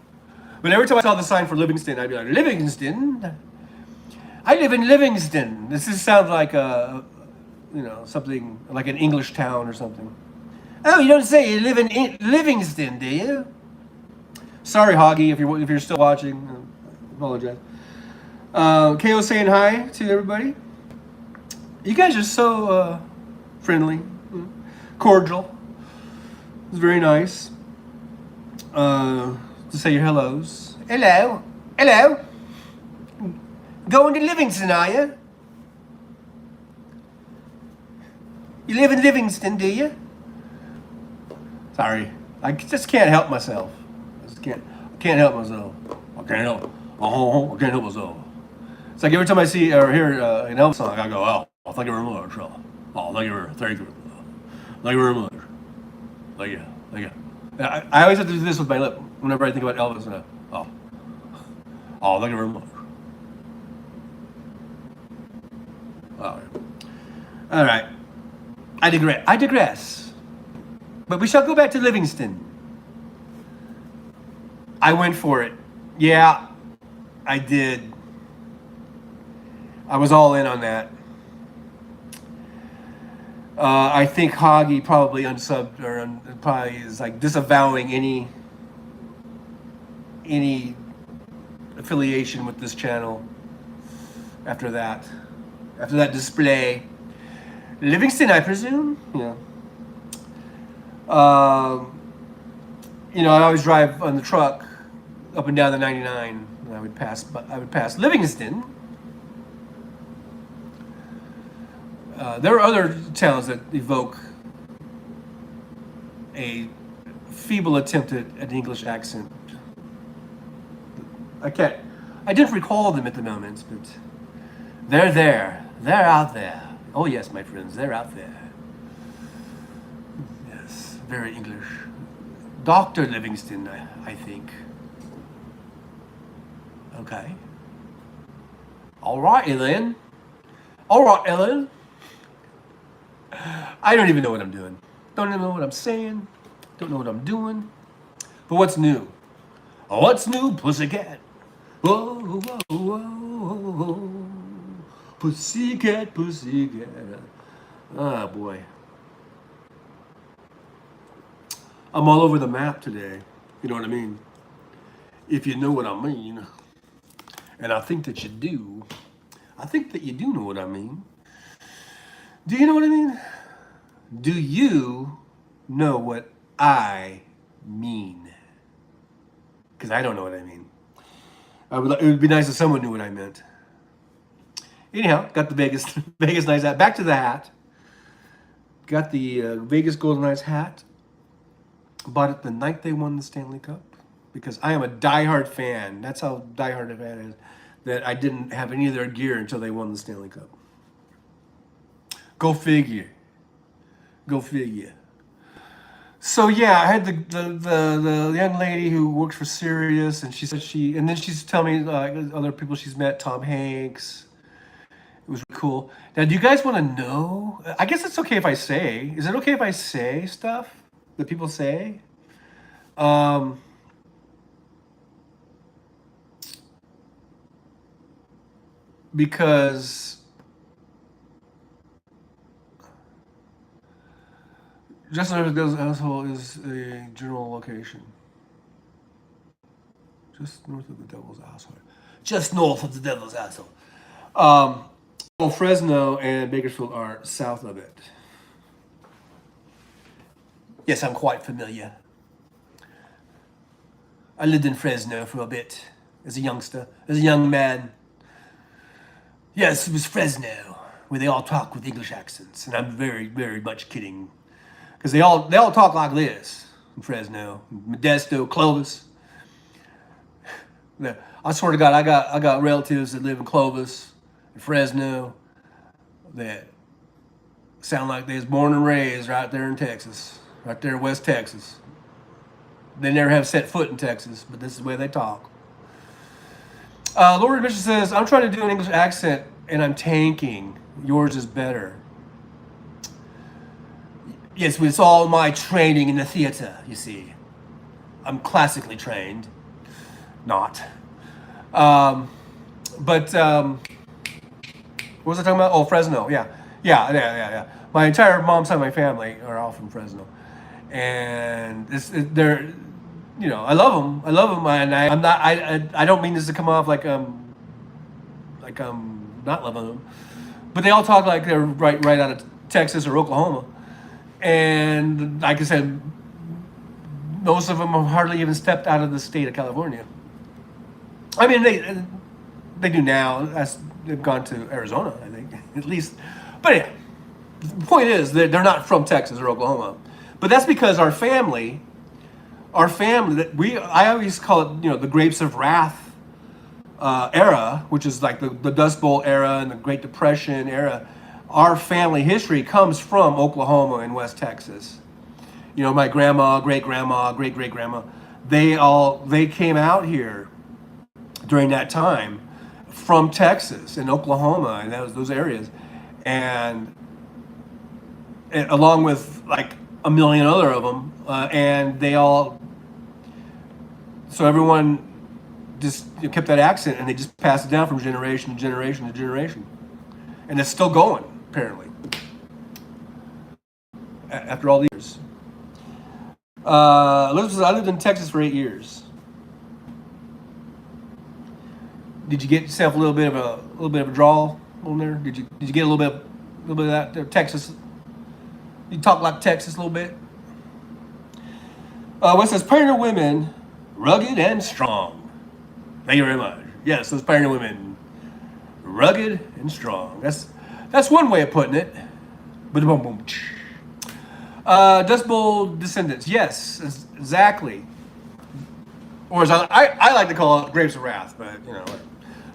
Speaker 2: But every time I saw the sign for Livingston, I'd be like, Livingston? I live in Livingston. This just sounds like something like an English town or something. Oh, you don't say you live in Livingston, do you? Sorry, Hoggy, if you're still watching. I apologize. KO saying hi to everybody. You guys are so friendly, cordial. It's very nice. To say your hellos. Hello. Hello. Going to Livingston, are you? You live in Livingston, do you? Sorry. I just can't help myself. I can't help myself. I can't help myself. It's like every time I see or hear an Elvis song, I go, oh, thank you very much. Oh, thank you very much. Thank you, thank you. And I always have to do this with my lip whenever I think about Elvis. And oh, thank you very much. All right. I digress. But we shall go back to Livingston. I went for it. Yeah, I did. I was all in on that. I think Hoggy probably unsubbed or probably is like disavowing any affiliation with this channel after that display. Livingston, I presume. Yeah. I always drive on the truck up and down the 99, and I would pass Livingston. There are other towns that evoke a feeble attempt at an English accent. I didn't recall them at the moment, but they're there. They're out there. Oh yes, my friends, they're out there. Yes, very English. Dr. Livingston, I think. Okay. All right, Ellen. I don't even know what I'm doing. Don't even know what I'm saying. Don't know what I'm doing. But what's new? What's new, pussycat? Whoa, whoa, whoa, whoa. Pussycat. Ah, boy. I'm all over the map today. You know what I mean? If you know what I mean. And I think that you do. I think that you do know what I mean. Do you know what I mean? Do you know what I mean? Because I don't know what I mean. It would be nice if someone knew what I meant. Anyhow, got the Vegas Knights hat. Back to the hat. Got the Vegas Golden Knights hat. Bought it the night they won the Stanley Cup. Because I am a diehard fan. That's how diehard a fan is. That I didn't have any of their gear until they won the Stanley Cup. Go figure. So yeah, I had the young lady who works for Sirius, and she said and then she's telling me other people she's met, Tom Hanks. It was really cool. Now, do you guys want to know? I guess it's okay if I say. Is it okay if I say stuff that people say? Because just north of the Devil's Asshole is a general location. Just north of the Devil's Asshole. Just north of the Devil's Asshole. Fresno and Bakersfield are south of it. Yes, I'm quite familiar. I lived in Fresno for a bit as a youngster, as a young man. Yes, it was Fresno, where they all talk with English accents, and I'm very, very much kidding. Because they all talk like this in Fresno, Modesto, Clovis. I swear to God, I got relatives that live in Clovis, in Fresno, that sound like they was born and raised right there in Texas, right there in West Texas. They never have set foot in Texas, but this is the way they talk. Lord Bishop says, I'm trying to do an English accent and I'm tanking. Yours is better. Yes, it's all my training in the theater, you see. I'm classically trained. Not. What was I talking about? Oh, Fresno, yeah. My entire mom's side of my family are all from Fresno. And they're, I love them, and I don't mean this to come off like I'm not loving them, but they all talk like they're right out of Texas or Oklahoma, and like I said, most of them have hardly even stepped out of the state of California. I mean, they do now, as they've gone to Arizona, I think, at least. But yeah, the point is they're not from Texas or Oklahoma, but that's because our family, I always call it, the grapes of wrath era, which is like the Dust Bowl era and the Great Depression era, our family history comes from Oklahoma and West Texas. You know, my grandma, great grandma, great great grandma, they came out here during that time from Texas and Oklahoma and those areas, and along with like a million other of them, and they all, so everyone just kept that accent and they just passed it down from generation to generation to generation, and it's still going apparently after all these years. Elizabeth says, I lived in Texas for 8 years. Did you get yourself a little bit of a drawl on there? Did you get a little bit of that there, Texas? You talk like Texas a little bit. What says pioneer women, rugged and strong. Thank you very much. Yes, those pioneer women, rugged and strong. That's one way of putting it. But boom boom. Dust Bowl descendants. Yes, exactly. Or as I like to call it, grapes of wrath. But you know,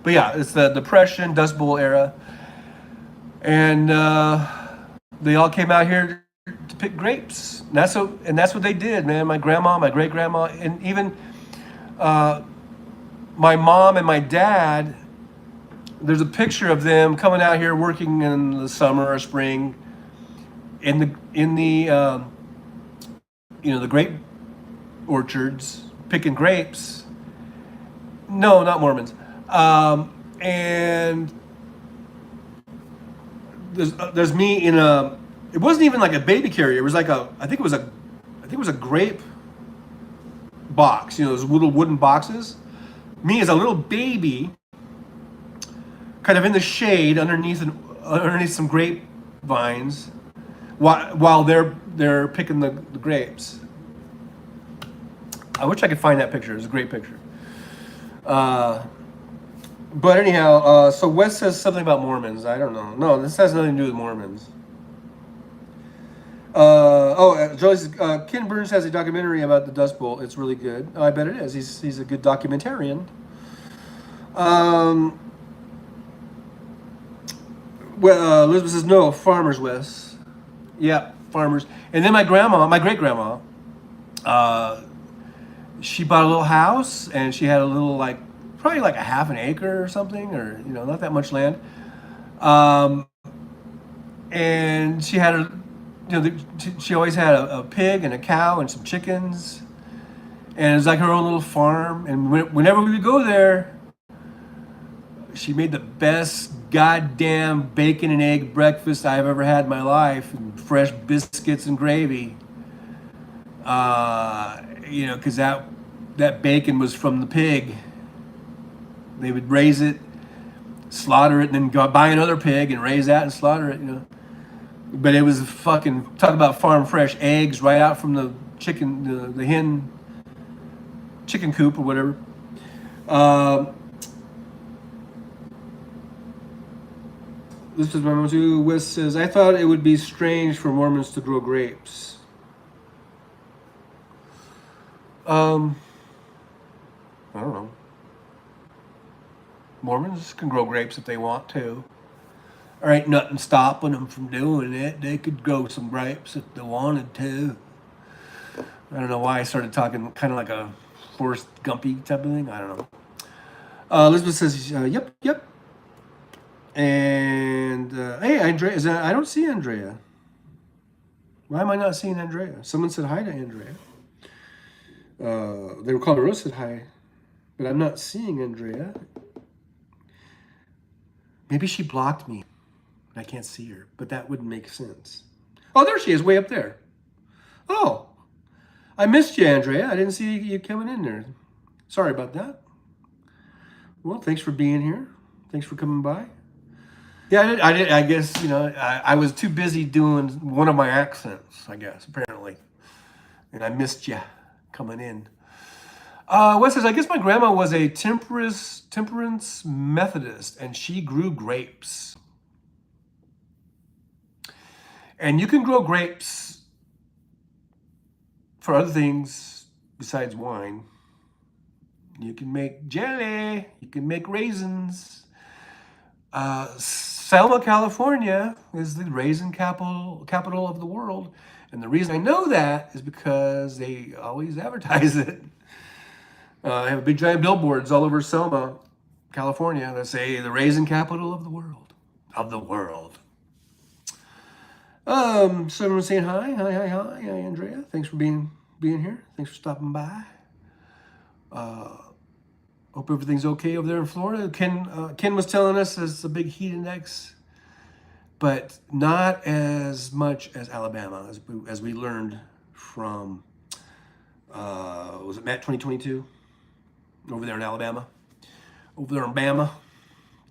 Speaker 2: but yeah, it's the Depression, Dust Bowl era, and they all came out here to pick grapes. And that's what they did, man. My grandma, my great grandma, and even my mom and my dad. There's a picture of them coming out here working in the summer or spring in the you know, the grape orchards picking grapes. No, not Mormons. And there's me in a. It wasn't even like a baby carrier. It was like I think it was a grape box. You know, those little wooden boxes. Me as a little baby, kind of in the shade underneath some grape vines, while they're picking the grapes. I wish I could find that picture. It's a great picture. But anyhow, so Wes says something about Mormons. I don't know. No, this has nothing to do with Mormons. Joey says, Ken Burns has a documentary about the Dust Bowl. It's really good. Oh, I bet it is. He's a good documentarian. Well, Elizabeth says, no, farmers, Wes. Yeah, farmers. And then my great grandma, she bought a little house and she had a little, like, probably like a half an acre or something, or, you know, not that much land. And she had she always had a pig and a cow and some chickens. And it was like her own little farm. And whenever we would go there, she made the best goddamn bacon and egg breakfast I've ever had in my life, and fresh biscuits and gravy. You know, because that bacon was from the pig. They would raise it, slaughter it, and then go buy another pig and raise that and slaughter it. You know, but it was fucking, talk about farm fresh eggs right out from the chicken, the hen chicken coop or whatever. This is my mom too. Wes says, I thought it would be strange for Mormons to grow grapes. I don't know. Mormons can grow grapes if they want to. There ain't nothing stopping them from doing it. They could grow some grapes if they wanted to. I don't know why I started talking kind of like a Forrest Gumpy type of thing. I don't know. Elizabeth says, yep. And hey, Andrea, I don't see Andrea. Why am I not seeing Andrea? Someone said hi to Andrea. They were calling her, Rose said hi, but I'm not seeing Andrea. Maybe she blocked me. I can't see her, but that wouldn't make sense. Oh, there she is, way up there. Oh, I missed you, Andrea. I didn't see you coming in there. Sorry about that. Well, thanks for being here. Thanks for coming by. Yeah, I did. I guess, you know, I was too busy doing one of my accents, I guess, apparently. And I missed you coming in. Wes says, I guess my grandma was a temperance Methodist, and she grew grapes. And you can grow grapes for other things besides wine. You can make jelly. You can make raisins. Selma, California is the raisin capital of the world. And the reason I know that is because they always advertise it. They have big giant billboards all over Selma, California that say the raisin capital of the world. Of the world. So everyone's saying hi. Hi, Andrea. Thanks for being here. Thanks for stopping by. Hope everything's okay over there in Florida. Ken was telling us it's a big heat index, but not as much as Alabama, as we learned from, was it Matt 2022? Over there in Alabama. Over there in Bama,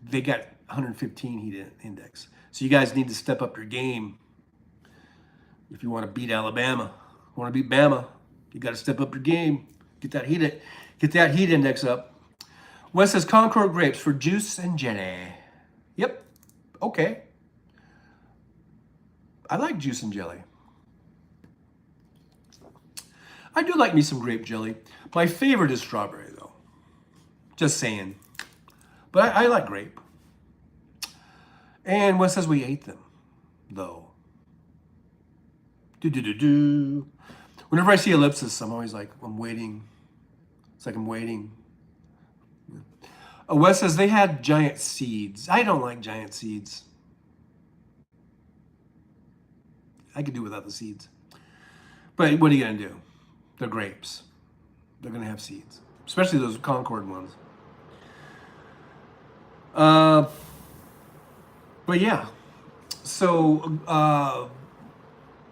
Speaker 2: they got 115 heat index. So you guys need to step up your game if you want to beat Alabama. Want to beat Bama, you got to step up your game. Get that heat index up. Wes says Concord grapes for juice and jelly. Yep. Okay. I like juice and jelly. I do like me some grape jelly. My favorite is strawberry, though. Just saying. But I like grape. And Wes says we ate them, though. Whenever I see ellipsis, I'm always like, I'm waiting. It's like I'm waiting. Wes says they had giant seeds. I don't like giant seeds. I could do without the seeds. But what are you going to do? They're grapes. They're going to have seeds. Especially those Concord ones. But yeah. So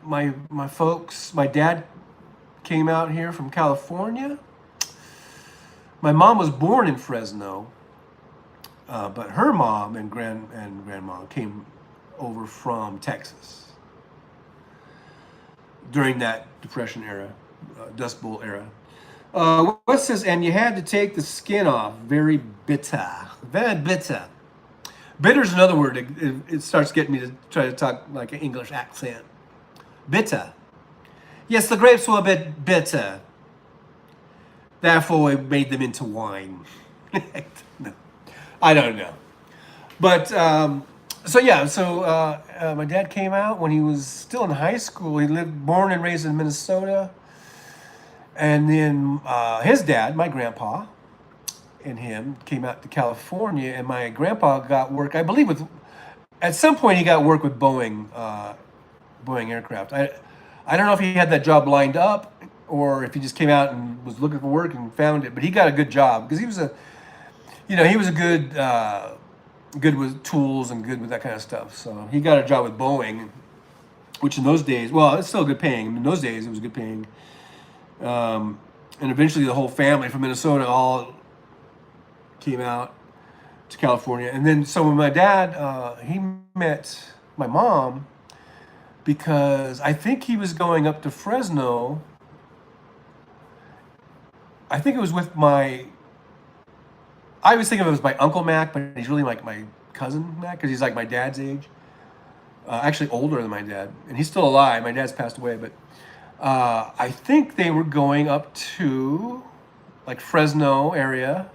Speaker 2: my folks, my dad came out here from California. My mom was born in Fresno. But her mom and grandma came over from Texas during that Depression era, Dust Bowl era. Wes says, and you had to take the skin off. Very bitter. Very bitter. Bitter is another word. It starts getting me to try to talk like an English accent. Bitter. Yes, the grapes were a bit bitter. Therefore, we made them into wine. No. I don't know. But, my dad came out when he was still in high school. He born and raised in Minnesota. And then his dad, my grandpa, and him came out to California. And my grandpa got work, I believe, at some point he got work with Boeing aircraft. I don't know if he had that job lined up or if he just came out and was looking for work and found it. But he got a good job because he was a good with tools and good with that kind of stuff. So he got a job with Boeing, which in those days, well, it's still good paying. In those days, it was good paying. And eventually the whole family from Minnesota all came out to California. And then, so when my dad, he met my mom because I think he was going up to Fresno. I think it was with I always think of him as my Uncle Mac, but he's really like my cousin Mac because he's like my dad's age. Actually older than my dad. And he's still alive. My dad's passed away, but I think they were going up to like Fresno area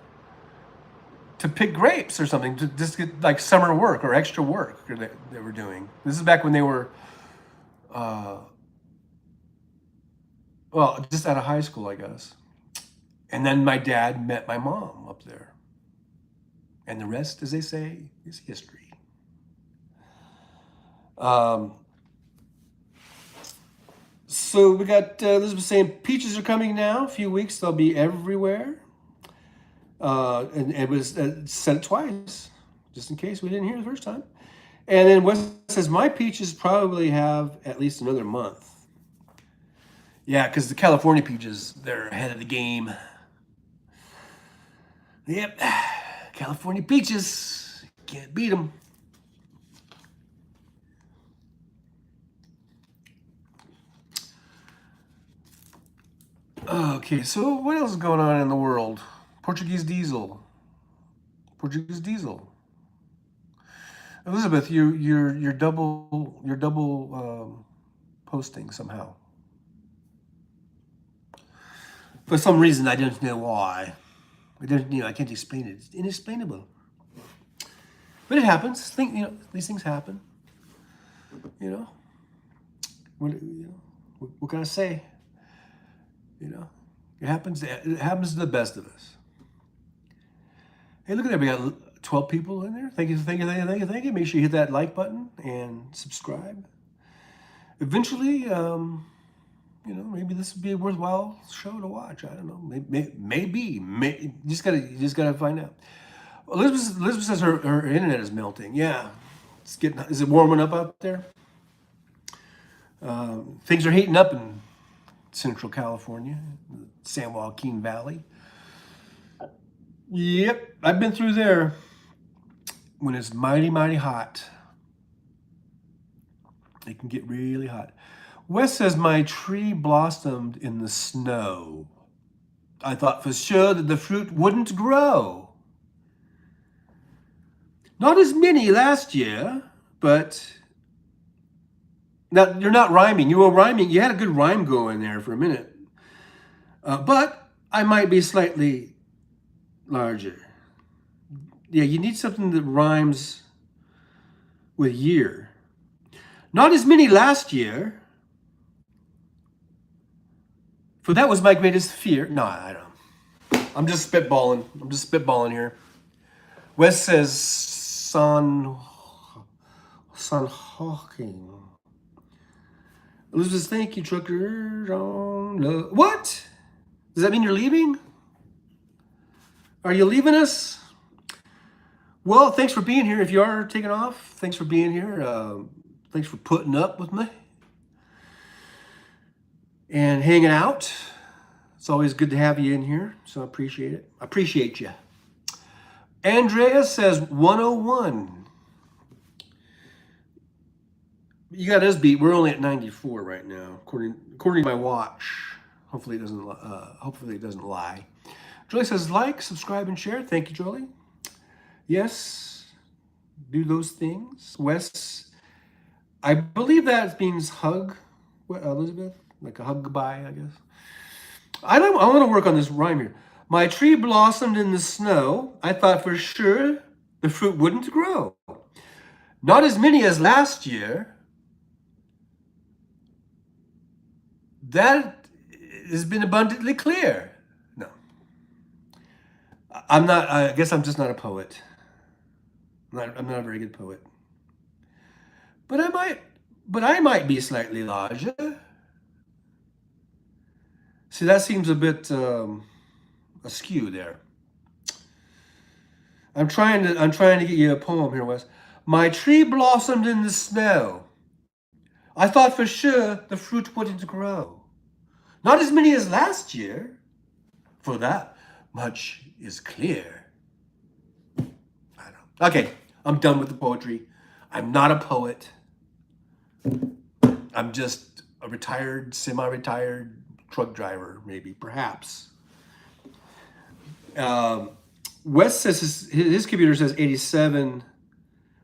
Speaker 2: to pick grapes or something, to just get like summer work or extra work that they were doing. This is back when they were, just out of high school, I guess. And then my dad met my mom up there. And the rest, as they say, is history. So we got Elizabeth saying peaches are coming now. A few weeks, they'll be everywhere. And it was said it twice, just in case we didn't hear the first time. And then Wes says my peaches probably have at least another month. Yeah, because the California peaches, they're ahead of the game. Yep. California peaches, can't beat them. Okay, so what else is going on in the world? Portuguese diesel. Elizabeth, you're double posting somehow. For some reason, I don't know why. I can't explain it. It's inexplainable. But it happens. These things happen. You know, what can I say? It happens. It happens to the best of us. Hey, look at that. We got 12 people in there. Thank you, thank you, thank you, thank you, thank you. Make sure you hit that like button and subscribe. Eventually, maybe this would be a worthwhile show to watch. I don't know. Maybe. You just gotta find out. Elizabeth says her internet is melting. Yeah, is it warming up out there? Things are heating up in Central California, San Joaquin Valley. Yep, I've been through there when it's mighty, mighty hot. It can get really hot. Wes says, my tree blossomed in the snow. I thought for sure that the fruit wouldn't grow. Not as many last year, but... Now, you're not rhyming. You were rhyming. You had a good rhyme going there for a minute. But I might be slightly larger. Yeah, you need something that rhymes with year. Not as many last year. For that was my greatest fear. No, I don't. I'm just spitballing here. Wes says, Son Hawking. Elizabeth, thank you, trucker. What? Does that mean you're leaving? Are you leaving us? Well, thanks for being here. If you are taking off, thanks for being here. Thanks for putting up with me and hanging out. It's always good to have you in here, so I appreciate it. I appreciate you. Andrea says 101. You got us beat. We're only at 94 right now, according to my watch. Hopefully it doesn't lie. Jolie says like, subscribe, and share. Thank you, Jolie. Yes, do those things. Wes, I believe that means hug. What, Elizabeth? Like a hug goodbye, I guess. I want to work on this rhyme here. My tree blossomed in the snow. I thought for sure the fruit wouldn't grow. Not as many as last year. That has been abundantly clear. No. I'm not, I guess I'm just not a poet. I'm not a very good poet. But I might be slightly larger. See, that seems a bit askew there. I'm trying to get you a poem here, Wes. My tree blossomed in the snow. I thought for sure the fruit wouldn't grow. Not as many as last year. For that much is clear. I don't. Okay, I'm done with the poetry. I'm not a poet. I'm just a retired, semi-retired truck driver, maybe, perhaps. Wes says his computer says 87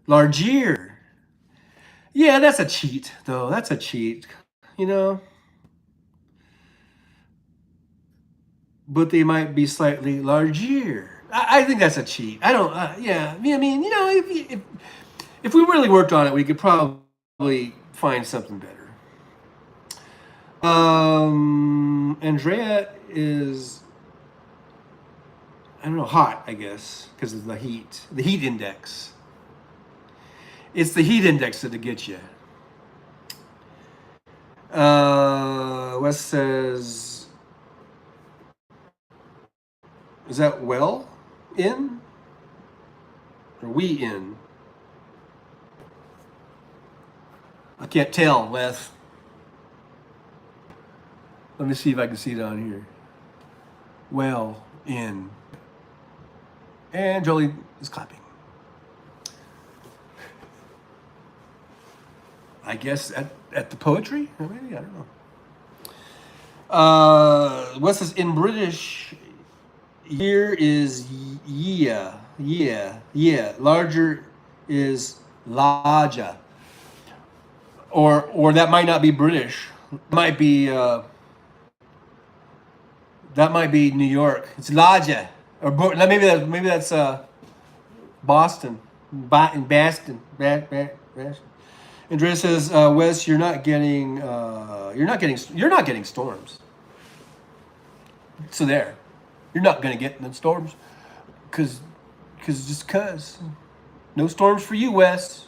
Speaker 2: larger. Yeah, that's a cheat, though. That's a cheat, But they might be slightly larger. I think that's a cheat. I don't. Yeah, I mean, if we really worked on it, we could probably find something better. Andrea is, I don't know, hot, I guess, because of the heat index. It's the heat index that'll get you. Wes says, is that well in? Or we in? I can't tell, Wes. Let me see if I can see it on here. Well in. And Jolie is clapping. I guess at the poetry? Maybe, I don't know. Wes says in British, year is yeah. Larger is larger. Or that might not be British. Might be that might be New York. It's larger. Or maybe that's Boston, Baston. Andrea says, Wes, you're not getting storms. So there, you're not gonna get the storms, cause, cause, no storms for you, Wes.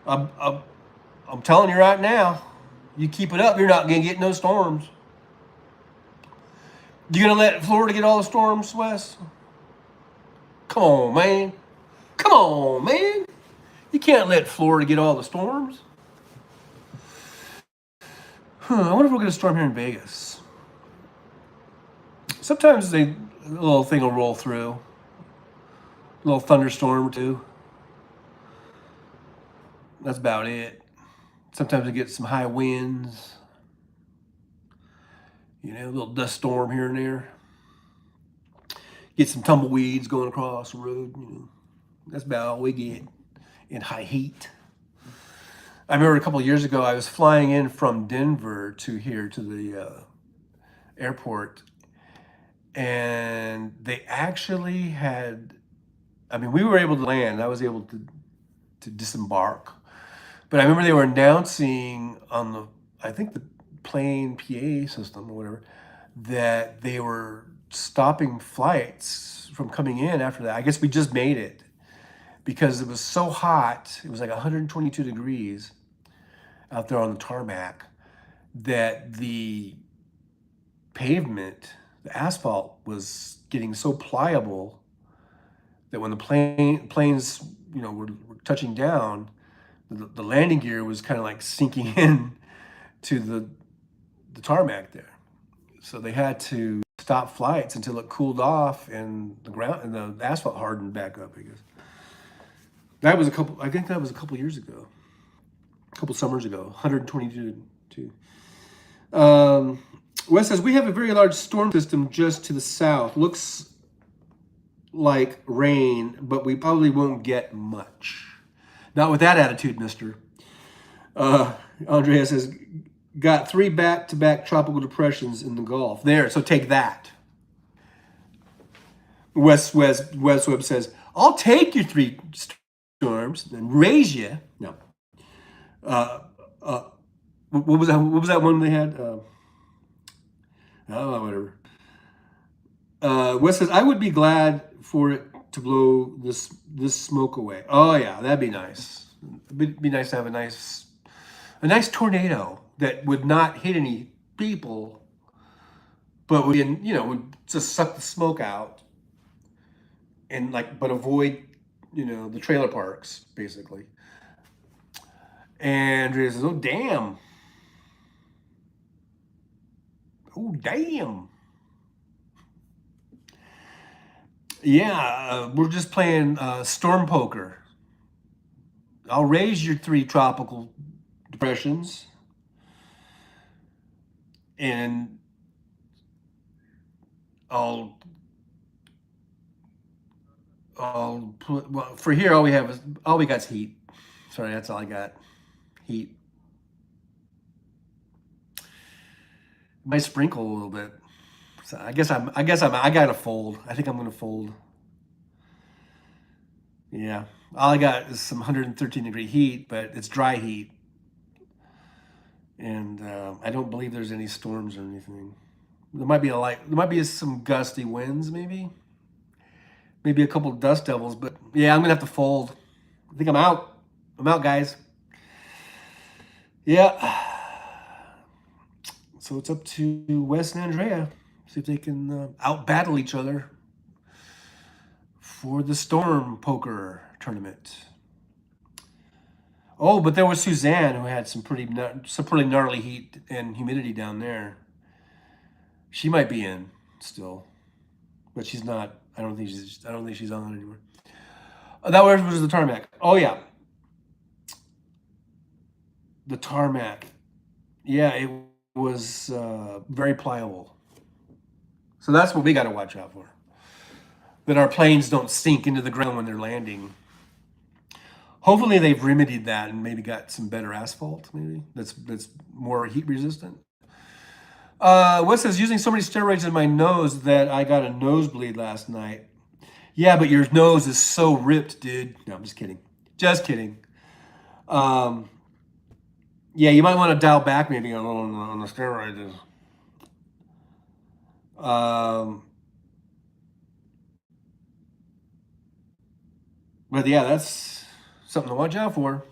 Speaker 2: I'm, I'm, I'm telling you right now, you keep it up, you're not gonna get no storms. You gonna let Florida get all the storms, Wes? Come on, man. Come on, man. You can't let Florida get all the storms. I wonder if we'll get a storm here in Vegas. Sometimes a little thing will roll through, a little thunderstorm or two. That's about it. Sometimes we get some high winds, a little dust storm here and there. Get some tumbleweeds going across the road. That's about all we get in high heat. I remember a couple of years ago, I was flying in from Denver to here to the airport, and they actually had. I mean, we were able to land. I was able to disembark, but I remember they were announcing on I think the plane PA system or whatever, that they were stopping flights from coming in after that. I guess we just made it because it was so hot. It was like 122 degrees out there on the tarmac that the pavement, the asphalt was getting so pliable that when the planes, were touching down, the landing gear was kind of like sinking in to the tarmac there. So they had to stop flights until it cooled off and the asphalt hardened back up, I guess. I think that was a couple years ago. A couple summers ago, 122. Wes says, we have a very large storm system just to the south. Looks like rain, but we probably won't get much. Not with that attitude, mister. Andrea says, got 3 back-to-back tropical depressions in the Gulf. There, so take that. Wes Webb says, I'll take your 3 storms and raise you. No. What was that? What was that one they had? Oh, whatever. Wes says, I would be glad for it to blow this smoke away. Oh yeah, that'd be nice. It'd be nice to have a nice tornado that would not hit any people, but would just suck the smoke out and but avoid the trailer parks basically. And Andrea says, oh damn. Oh damn. Yeah, we're just playing storm poker. I'll raise your 3 tropical depressions, and I'll put, well, for here all we got is heat. Sorry, that's all I got. Heat. Might sprinkle a little bit. So I gotta fold. I think I'm gonna fold. Yeah. All I got is some 113-degree heat, but it's dry heat. And I don't believe there's any storms or anything. There might be some gusty winds, maybe a couple dust devils, but yeah, I'm gonna have to fold. I think I'm out. I'm out, guys. Yeah. So it's up to Wes and Andrea. See if they can out-battle each other for the storm poker tournament. Oh, but there was Suzanne who had some pretty gnarly heat and humidity down there. She might be in still, but she's not. I don't think she's on anymore. That was the tarmac. Oh yeah, the tarmac. Yeah, it was very pliable. So that's what we got to watch out for. That our planes don't sink into the ground when they're landing. Hopefully they've remedied that and maybe got some better asphalt, maybe that's more heat resistant. Wes says, using so many steroids in my nose that I got a nosebleed last night. Yeah, but your nose is so ripped, dude. No, I'm just kidding. Just kidding. Um, yeah, you might want to dial back maybe a little on the steroids. Um, but yeah, that's something to watch out for.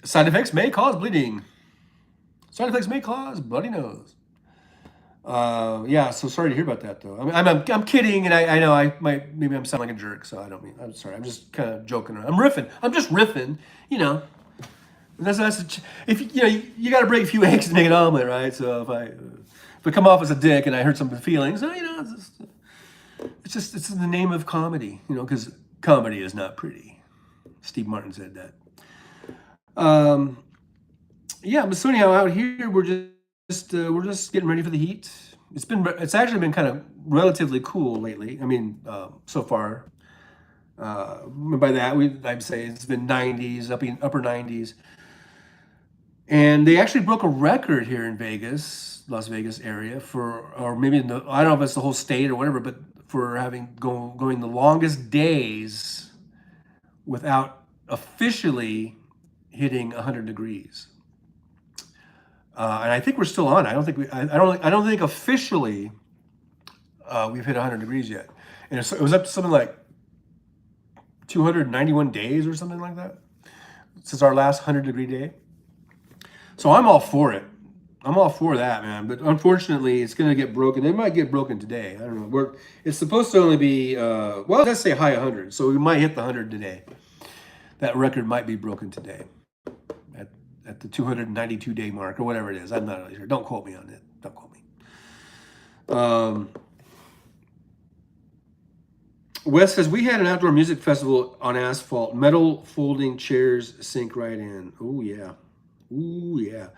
Speaker 2: Side effects may cause bleeding. Side effects may cause bloody nose. Yeah, so sorry to hear about that, though. I mean, I'm kidding, and I know I might maybe I'm sounding like a jerk, so I don't mean. I'm sorry. I'm just kind of joking around. I'm riffing. I'm just riffing. You know, if you got to break a few eggs to make an omelet, right? So if I come off as a dick and I hurt some feelings, it's in the name of comedy, because comedy is not pretty. Steve Martin said that. Yeah, but so anyhow, out here we're just getting ready for the heat. It's actually been kind of relatively cool lately. I mean, so far. By that I'd say it's been 90s, upper 90s, and they actually broke a record here in Vegas, Las Vegas area or maybe I don't know if it's the whole state or whatever, but for going the longest days without officially hitting 100 degrees. And I think we're still on. I don't think officially we've hit 100 degrees yet. And it was up to something like 291 days or something like that since our last 100-degree day. So I'm all for it. I'm all for that, man. But unfortunately, it's going to get broken. It might get broken today. I don't know. It's supposed to only be, let's say high 100. So we might hit the 100 today. That record might be broken today at the 292-day mark or whatever it is. I'm not really sure. Don't quote me on it. Don't quote me. Wes says, we had an outdoor music festival on asphalt. Metal folding chairs sink right in. Oh, yeah. Ooh, yeah.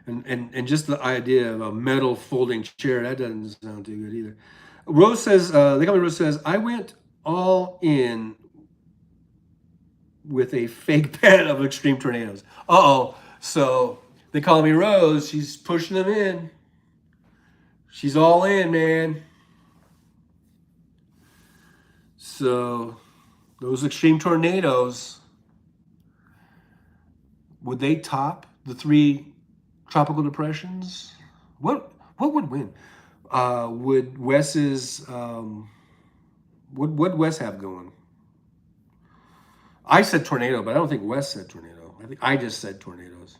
Speaker 2: And just the idea of a metal folding chair, that doesn't sound too good either. Rose says, Rose says, I went all in with a fake bet of extreme tornadoes. Uh-oh. So they call me Rose. She's pushing them in. She's all in, man. So those extreme tornadoes, would they top the 3 tropical depressions? What would win? Would Wes's what Wes have going? I said tornado, but I don't think Wes said tornado. I think I just said tornadoes.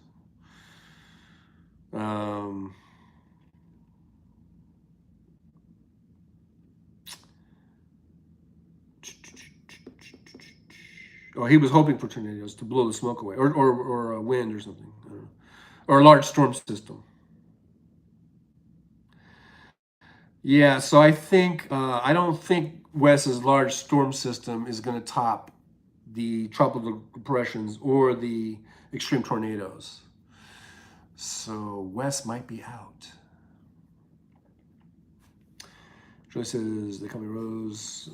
Speaker 2: Oh, he was hoping for tornadoes to blow the smoke away, or a wind or something, I don't know. Or a large storm system. Yeah, so I don't think Wes's large storm system is going to top the tropical depressions or the extreme tornadoes. So Wes might be out. Joy says, they call me Rose.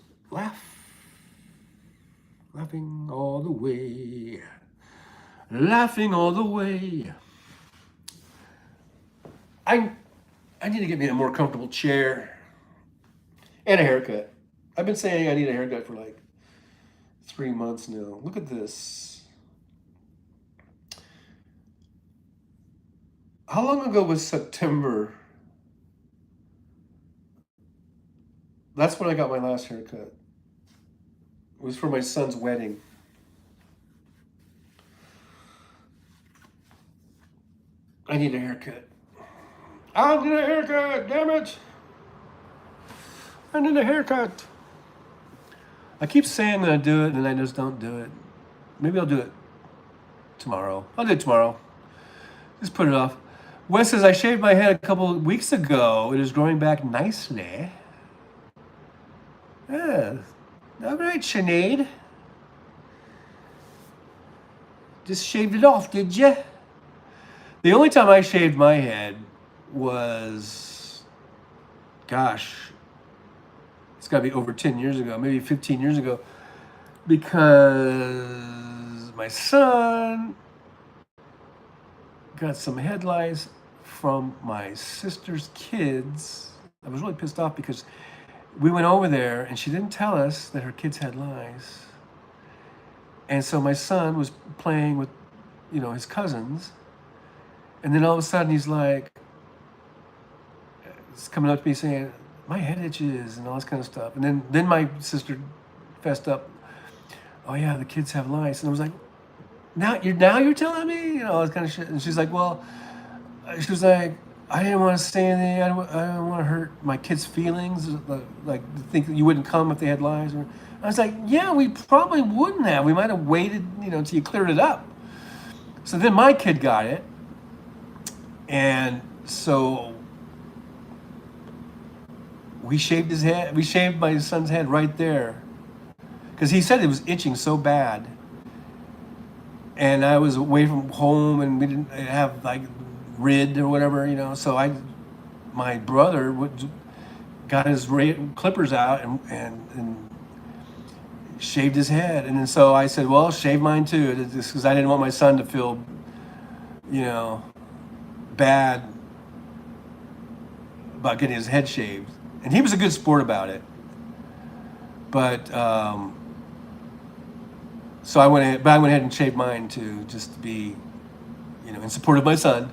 Speaker 2: Laughing all the way. Laughing all the way. I need to get me a more comfortable chair and a haircut. I've been saying I need a haircut for like 3 months now. Look at this. How long ago was September? That's when I got my last haircut. It was for my son's wedding. I need a haircut. I need a haircut, damn it. I need a haircut. I keep saying that I do it and I just don't do it. Maybe I'll do it tomorrow. I'll do it tomorrow. Just put it off. Wes says, I shaved my head a couple of weeks ago. It is growing back nicely. Yeah. All right, Sinead. Just shaved it off, did you? The only time I shaved my head was, gosh, it's got to be over 10 years ago, maybe 15 years ago, because my son got some head lice from my sister's kids. I was really pissed off because we went over there and she didn't tell us that her kids had lice. And so my son was playing with, his cousins. And then all of a sudden he's like, he's coming up to me saying, my head itches and all this kind of stuff. And then my sister fessed up, oh yeah, the kids have lice. And I was like, now you're telling me, all this kind of shit. And she's like, well, she was like, I didn't want to say anything. I don't want to hurt my kids' feelings. Like to think that you wouldn't come if they had lice. I was like, yeah, we probably wouldn't have. We might have waited, until you cleared it up. So then my kid got it. And so we shaved his head. We shaved my son's head right there. Because he said it was itching so bad. And I was away from home and we didn't have like rid or whatever, So my brother got his clippers out and shaved his head. And then so I said, well, shave mine too. Just because I didn't want my son to feel, bad about getting his head shaved. And he was a good sport about it. But, so I went ahead and shaved mine too, just to be, in support of my son.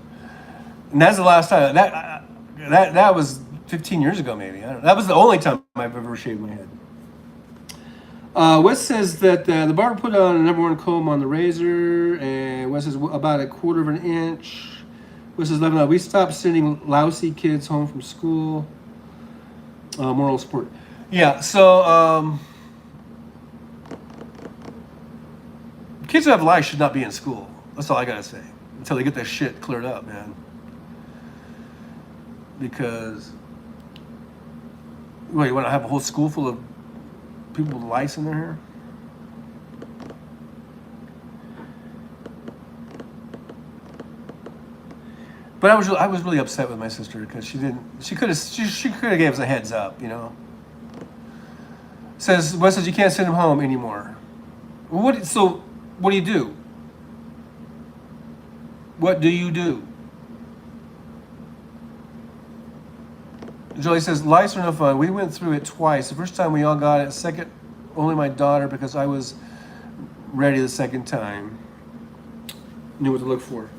Speaker 2: And that's the last time. That was 15 years ago, maybe. I don't know. That was the only time I've ever shaved my head. Wes says that the barber put on a #1 comb on the razor, and Wes says about a 1/4 of an inch. Wes says, we stopped sending lousy kids home from school. Moral support. Yeah, so kids who have lice should not be in school. That's all I gotta say. Until they get their shit cleared up, man. Because, you want to have a whole school full of people with lice in their hair? But I was really upset with my sister because she could have gave us a heads up, Says Wes says you can't send him home anymore. What do you do? What do you do? Jolie says, lice are no fun. We went through it twice. The first time we all got it. Second, only my daughter because I was ready the second time. Knew what to look for.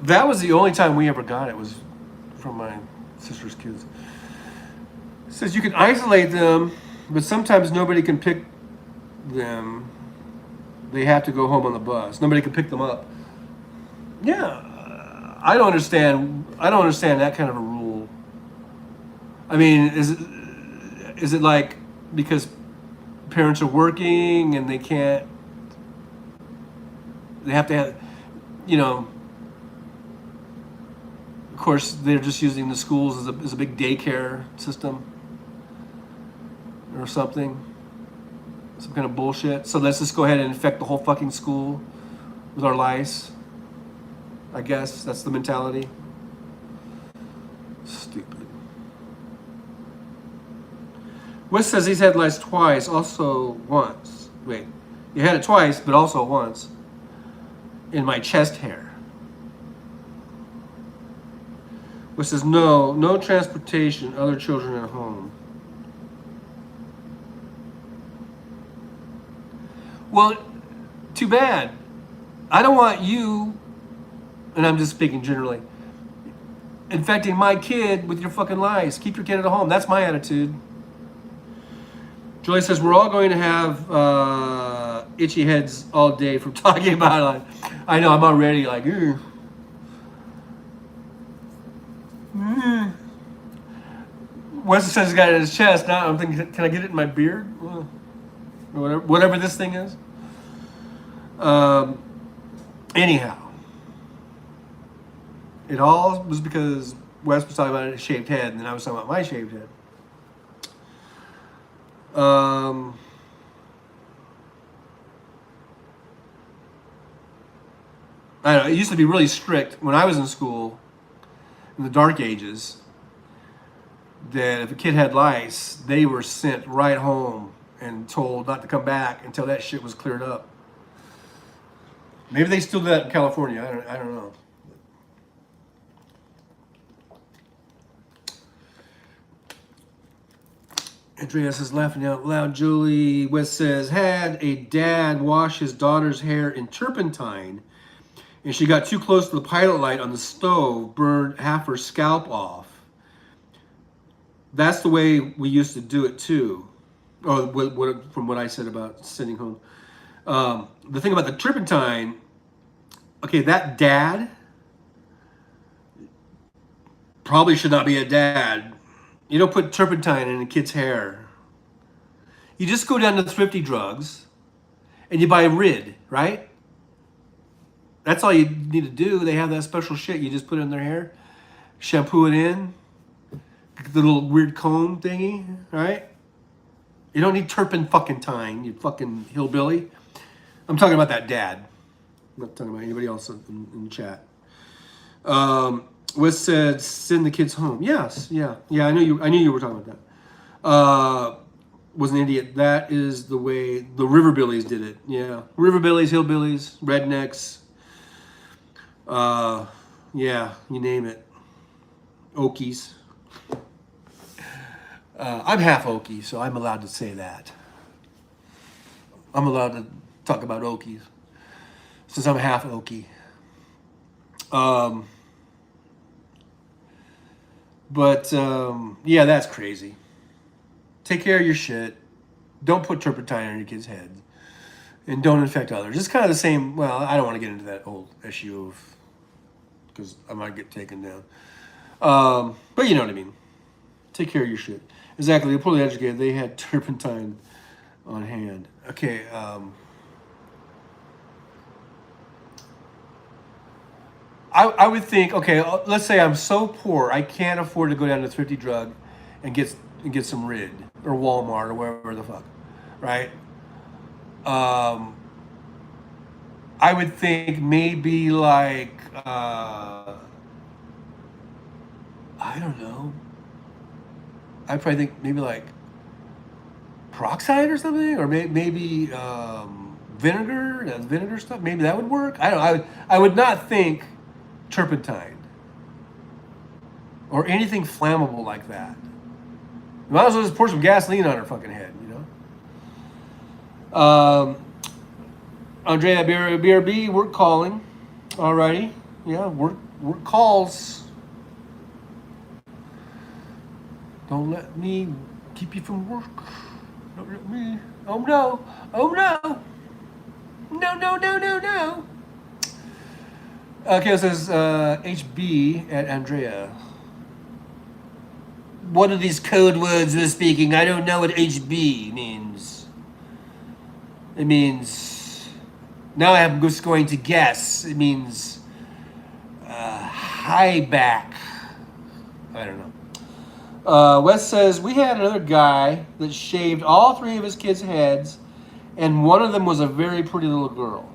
Speaker 2: That was the only time we ever got it, was from my sister's kids. It says you can isolate them, but sometimes nobody can pick them. They have to go home on the bus. Nobody can pick them up. Yeah, I don't understand that kind of a rule. I mean, is it like because parents are working and they have to have, of course they're just using the schools as a big daycare system or something, some kind of bullshit. So let's just go ahead and infect the whole fucking school with our lice. I guess that's the mentality. Stupid. Wes says he's had lice twice, also once. Wait, he had it twice, but also once in my chest hair. Wes says no transportation, other children at home. Well, too bad. I don't want you, and I'm just speaking generally, infecting my kid with your fucking lice. Keep your kid at home. That's my attitude. Joy says, we're all going to have itchy heads all day from talking about it. I know, I'm already like, ew. Wesley says he's got it in his chest. Now I'm thinking, can I get it in my beard? Or whatever this thing is. Anyhow. It all was because Wes was talking about a shaved head, and then I was talking about my shaved head. I don't know, it used to be really strict when I was in school in the dark ages, that if a kid had lice, they were sent right home and told not to come back until that shit was cleared up. Maybe they still do that in California. I don't know. Andrea says, laughing out loud. Julie West says, had a dad wash his daughter's hair in turpentine, and she got too close to the pilot light on the stove, burned half her scalp off. That's the way we used to do it too. Oh, from what I said about sending home. The thing about the turpentine, okay, that dad probably should not be a dad. You don't put turpentine in a kid's hair. You just go down to Thrifty Drugs and you buy Rid, right? That's all you need to do. They have that special shit. You just put it in their hair, shampoo it in, the little weird comb thingy, right? You don't need turpentine, you fucking hillbilly. I'm talking about that dad. I'm not talking about anybody else in the chat. Wes said, "Send the kids home." Yes, yeah. I knew you were talking about that. Was an idiot. That is the way the Riverbillies did it. Yeah, Riverbillies, hillbillies, rednecks. Yeah, you name it. Okies. I'm half Okie, so I'm allowed to say that. I'm allowed to talk about Okies since I'm half Okie. Yeah, that's crazy. Take care of your shit. Don't put turpentine on your kids' heads. And don't infect others. It's kind of the same. Well, I don't want to get into that whole issue of, because I might get taken down. But you know what I mean. Take care of your shit. Exactly. The poorly educated, they had turpentine on hand. Okay. I would think, okay, let's say I'm so poor I can't afford to go down to Thrifty Drug and get some Rid or Walmart or wherever the fuck, right? I would think maybe like I don't know. I'd probably think maybe like peroxide or something, or maybe vinegar stuff. Maybe that would work. I don't. I would not think turpentine or anything flammable like that. You might as well just pour some gasoline on her fucking head, you know. Andrea BRB, work calling. Alrighty, yeah, work calls. Don't let me keep you from work. Don't let me. Oh no! Oh no! No! Okay, it says HB at Andrea. What are these code words we're speaking? I don't know what HB means. It means. Now I'm just going to guess. It means high back. I don't know. Wes says, we had another guy that shaved all three of his kids' heads, and one of them was a very pretty little girl.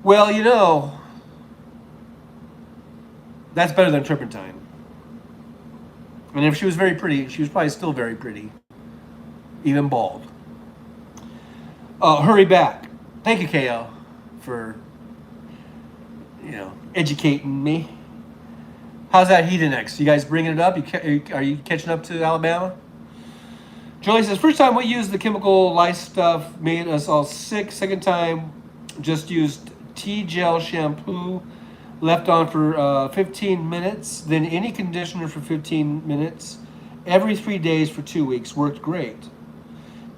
Speaker 2: Well, you know, that's better than turpentine. And if she was very pretty, she was probably still very pretty, even bald. Hurry back. Thank you, KO, for, educating me. How's that heat index? You guys bringing it up? Are you catching up to Alabama? Jolie says, first time we used the chemical lice stuff made us all sick. Second time, just used tea gel shampoo, left on for 15 minutes, then any conditioner for 15 minutes, every 3 days for 2 weeks. Worked great.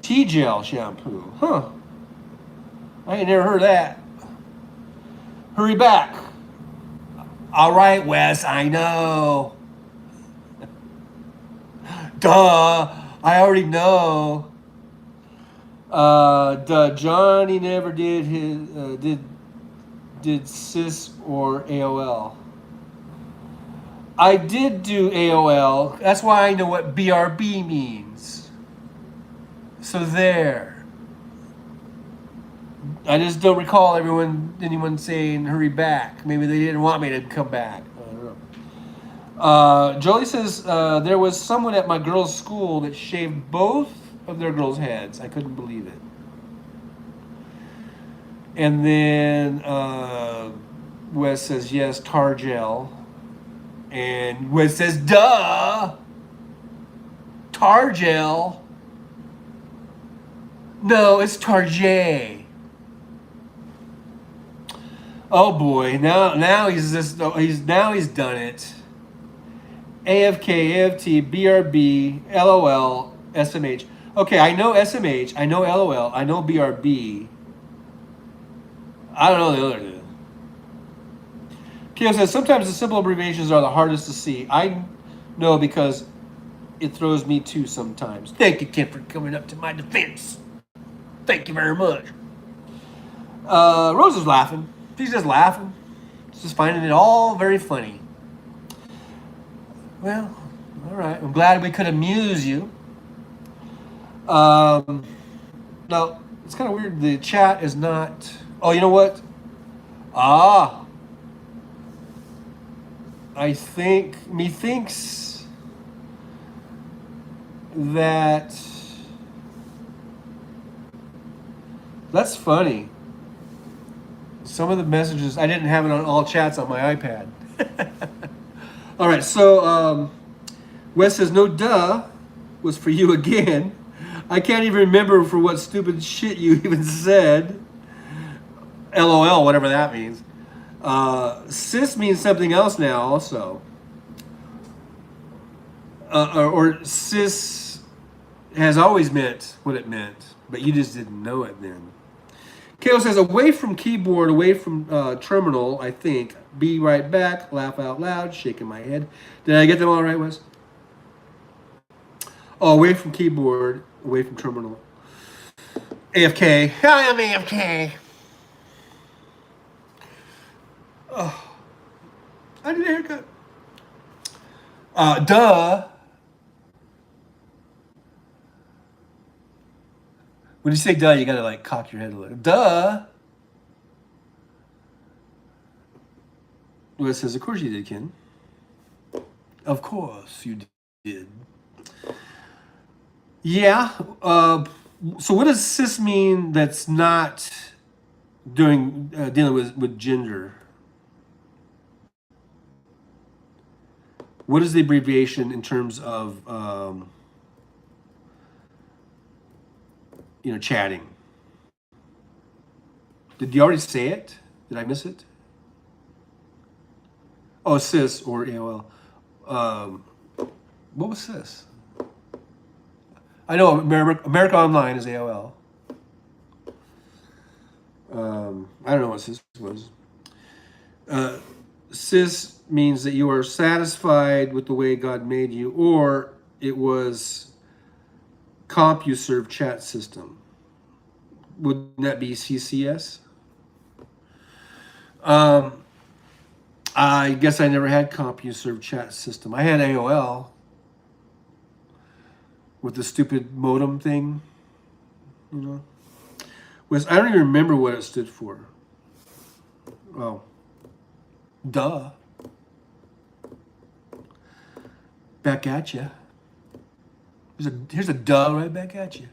Speaker 2: Tea gel shampoo. Huh. I ain't never heard of that. Hurry back. All right, Wes, I know. Duh, I already know. Johnny never did his did cis or AOL. I did do AOL. That's why I know what BRB means. So there. I just don't recall anyone saying hurry back. Maybe they didn't want me to come back. I don't know. Jolie says, there was someone at my girls' school that shaved both of their girls' heads. I couldn't believe it. And then Wes says, yes, tar gel. And Wes says, duh. Targel. No, it's Tarjay. Oh boy, now he's just he's done it. AFK, AFT, BRB, LOL, SMH. Okay, I know SMH, I know LOL, I know BRB. I don't know the other two. Keo says sometimes the simple abbreviations are the hardest to see. I know because it throws me too sometimes. Thank you, Ken, for coming up to my defense. Thank you very much. Rose is laughing. She's just laughing. She's just finding it all very funny. Well, all right. I'm glad we could amuse you. Now, it's kind of weird. The chat is not... Oh, you know what? I think... Methinks that... That's funny. Some of the messages, I didn't have it on all chats on my iPad. All right, so Wes says, no duh was for you again. I can't even remember for what stupid shit you even said. LOL, whatever that means. Sis means something else now also. Or sis has always meant what it meant, but you just didn't know it then. Kale says, away from keyboard, away from terminal, I think. Be right back, laugh out loud, shaking my head. Did I get them all right, Wes? Oh, away from keyboard, away from terminal. AFK. I am AFK. Oh, I need a haircut. Duh. When you say duh, you gotta like cock your head a little. Duh. Well, it says, of course you did, Ken. Of course you did. Yeah. So what does cis mean that's not dealing with gender? What is the abbreviation in terms of chatting? Did you already say it? Did I miss it? Oh, cis or AOL. What was cis? I know America Online is AOL. I don't know what cis was. Cis means that you are satisfied with the way God made you, or it was CompuServe chat system. Wouldn't that be CCS? I guess I never had CompuServe chat system. I had AOL with the stupid modem thing, I don't even remember what it stood for. Oh, duh. Back at you. Here's a duh right back at you.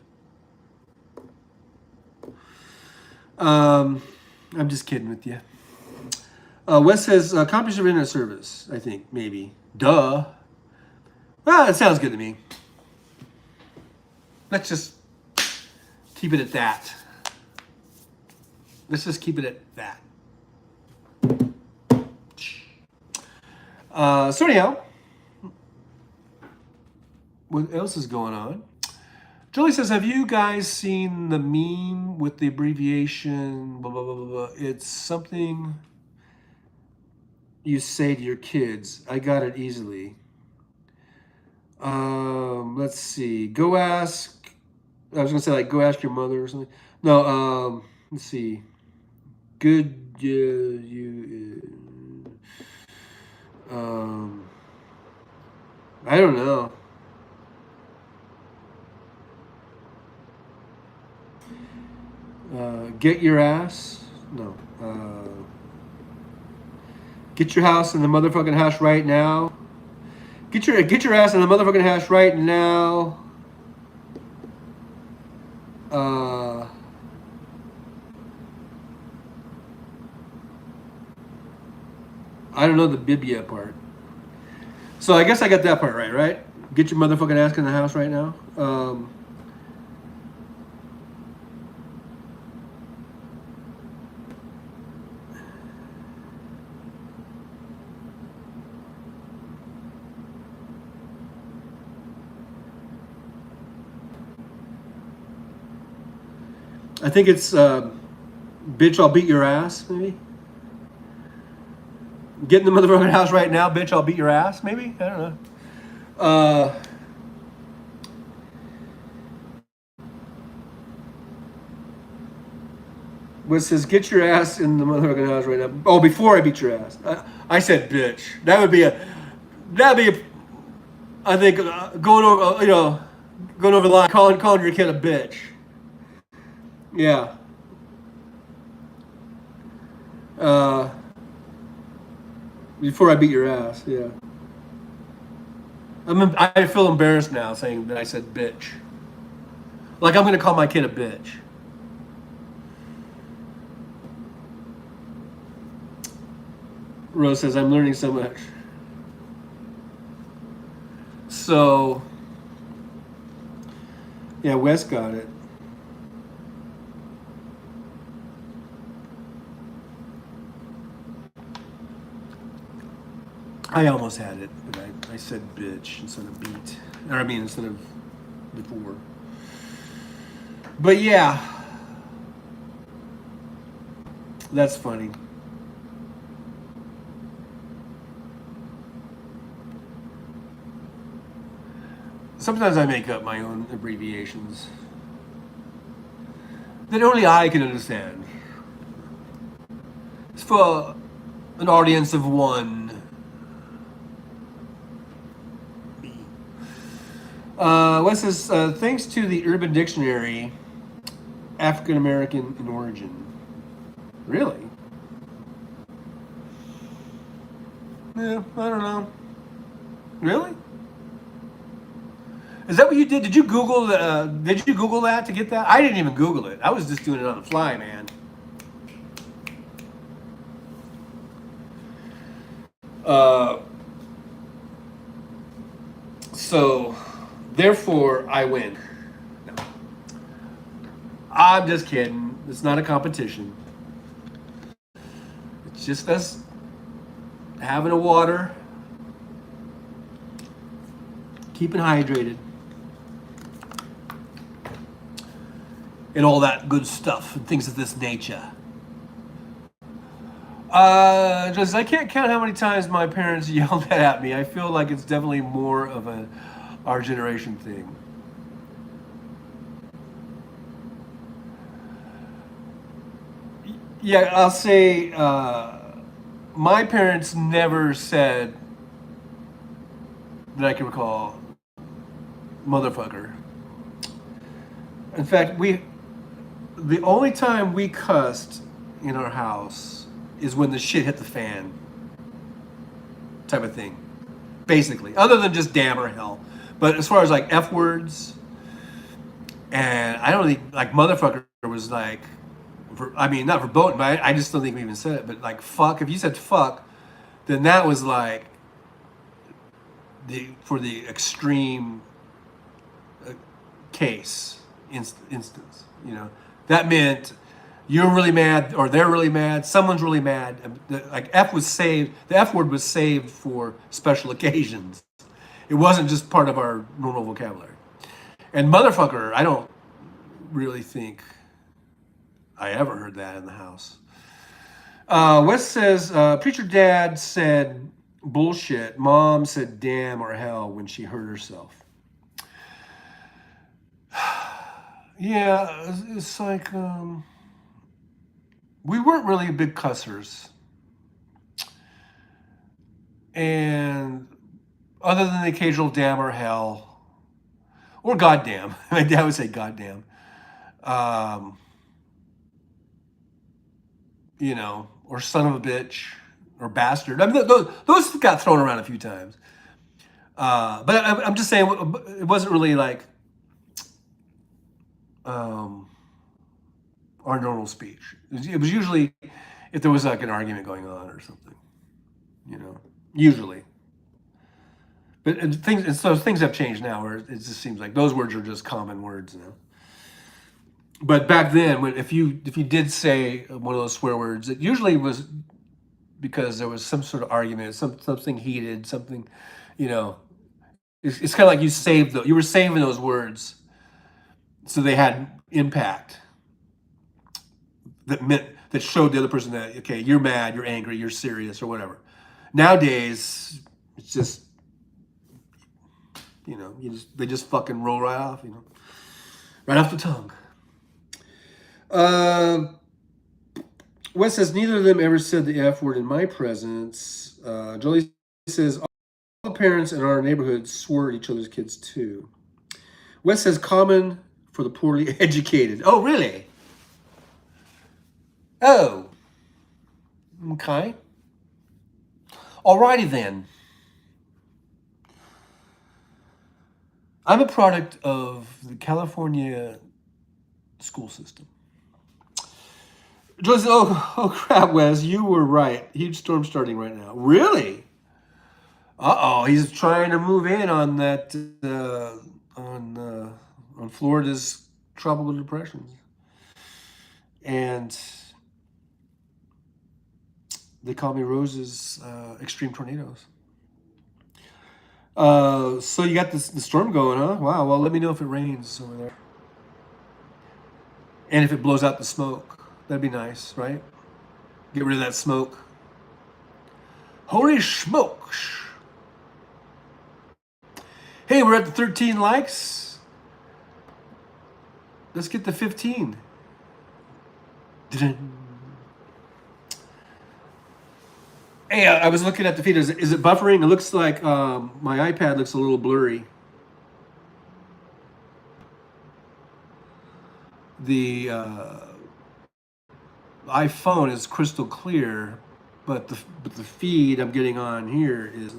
Speaker 2: I'm just kidding with you. Wes says, CompuServe Internet Service, I think, maybe. Duh. Well, it sounds good to me. Let's just keep it at that. Let's just keep it at that. So anyhow, what else is going on? Julie says, have you guys seen the meme with the abbreviation, blah, blah, blah, blah, blah. It's something you say to your kids. I got it easily. Let's see. Go ask, I was going to say like, go ask your mother or something. No, let's see. Good, I don't know. Get your ass. No. Get your house in the motherfucking house right now. Get your ass in the motherfucking house right now. I don't know the Bibia part. So I guess I got that part right? Get your motherfucking ass in the house right now. I think it's bitch, I'll beat your ass, maybe. Get in the motherfucking house right now, bitch, I'll beat your ass, maybe? I don't know. What says, get your ass in the motherfucking house right now. Oh, before I beat your ass. I said bitch. That'd be a, I think, going over, going over the line, calling your kid a bitch. Yeah. Uh, Before I beat your ass, yeah. I feel embarrassed now saying that I said bitch. Like I'm gonna call my kid a bitch. Rose says I'm learning so much. So, yeah, Wes got it. I almost had it, but I said bitch instead of beat. Or I mean, instead of before. But yeah, that's funny. Sometimes I make up my own abbreviations that only I can understand. It's for an audience of one. What says, thanks to the Urban Dictionary, African American in origin. Really? Yeah, I don't know. Really? Is that what you did? Did you Google? Did you Google that to get that? I didn't even Google it. I was just doing it on the fly, man. Uh, so, therefore, I win. No, I'm just kidding. It's not a competition. It's just us having a water, keeping hydrated, and all that good stuff and things of this nature. Just I can't count how many times my parents yelled that at me. I feel like it's definitely more of a our generation thing. Yeah, I'll say my parents never said that I can recall motherfucker. In fact, the only time we cussed in our house is when the shit hit the fan, type of thing. Basically, other than just damn or hell. But as far as like F words, and I don't think like motherfucker was like, I mean, not verboten, but I just don't think we even said it. But like fuck, if you said fuck, then that was like for the extreme case instance. That meant you're really mad or they're really mad. Someone's really mad. Like F was saved. The F word was saved for special occasions. It wasn't just part of our normal vocabulary. And motherfucker, I don't really think I ever heard that in the house. Wes says, preacher dad said bullshit. Mom said damn or hell when she hurt herself. Yeah, it's like we weren't really big cussers. And other than the occasional damn or hell, or goddamn, my dad would say goddamn. Um, or son of a bitch, or bastard. I mean, those got thrown around a few times. But I'm just saying, it wasn't really like um, our normal speech. It was usually if there was like an argument going on or something, usually. But and so things have changed now, where it just seems like those words are just common words now. But back then, if you did say one of those swear words, it usually was because there was some sort of argument, something heated, something, you know. It's kind of like you were saving those words so they had impact that showed the other person that, okay, you're mad, you're angry, you're serious, or whatever. Nowadays, it's just, they just fucking roll right off, right off the tongue. Wes says neither of them ever said the F word in my presence. Jolie says all the parents in our neighborhood swore at each other's kids too. Wes says common for the poorly educated. Oh, really? Oh. Okay. Alrighty then. I'm a product of the California school system. Joyce says, oh crap, Wes, you were right. Huge storm starting right now. Really? Uh-oh, he's trying to move in on that, on Florida's tropical depressions. And they call me Rose's extreme tornadoes. So you got the storm going, huh? Wow, well, let me know if it rains over there. And if it blows out the smoke. That'd be nice, right? Get rid of that smoke. Holy smokes. Hey, we're at the 13 likes. Let's get to 15. Hey, I was looking at the feed. Is it buffering? It looks like my iPad looks a little blurry. The iPhone is crystal clear, but the feed I'm getting on here is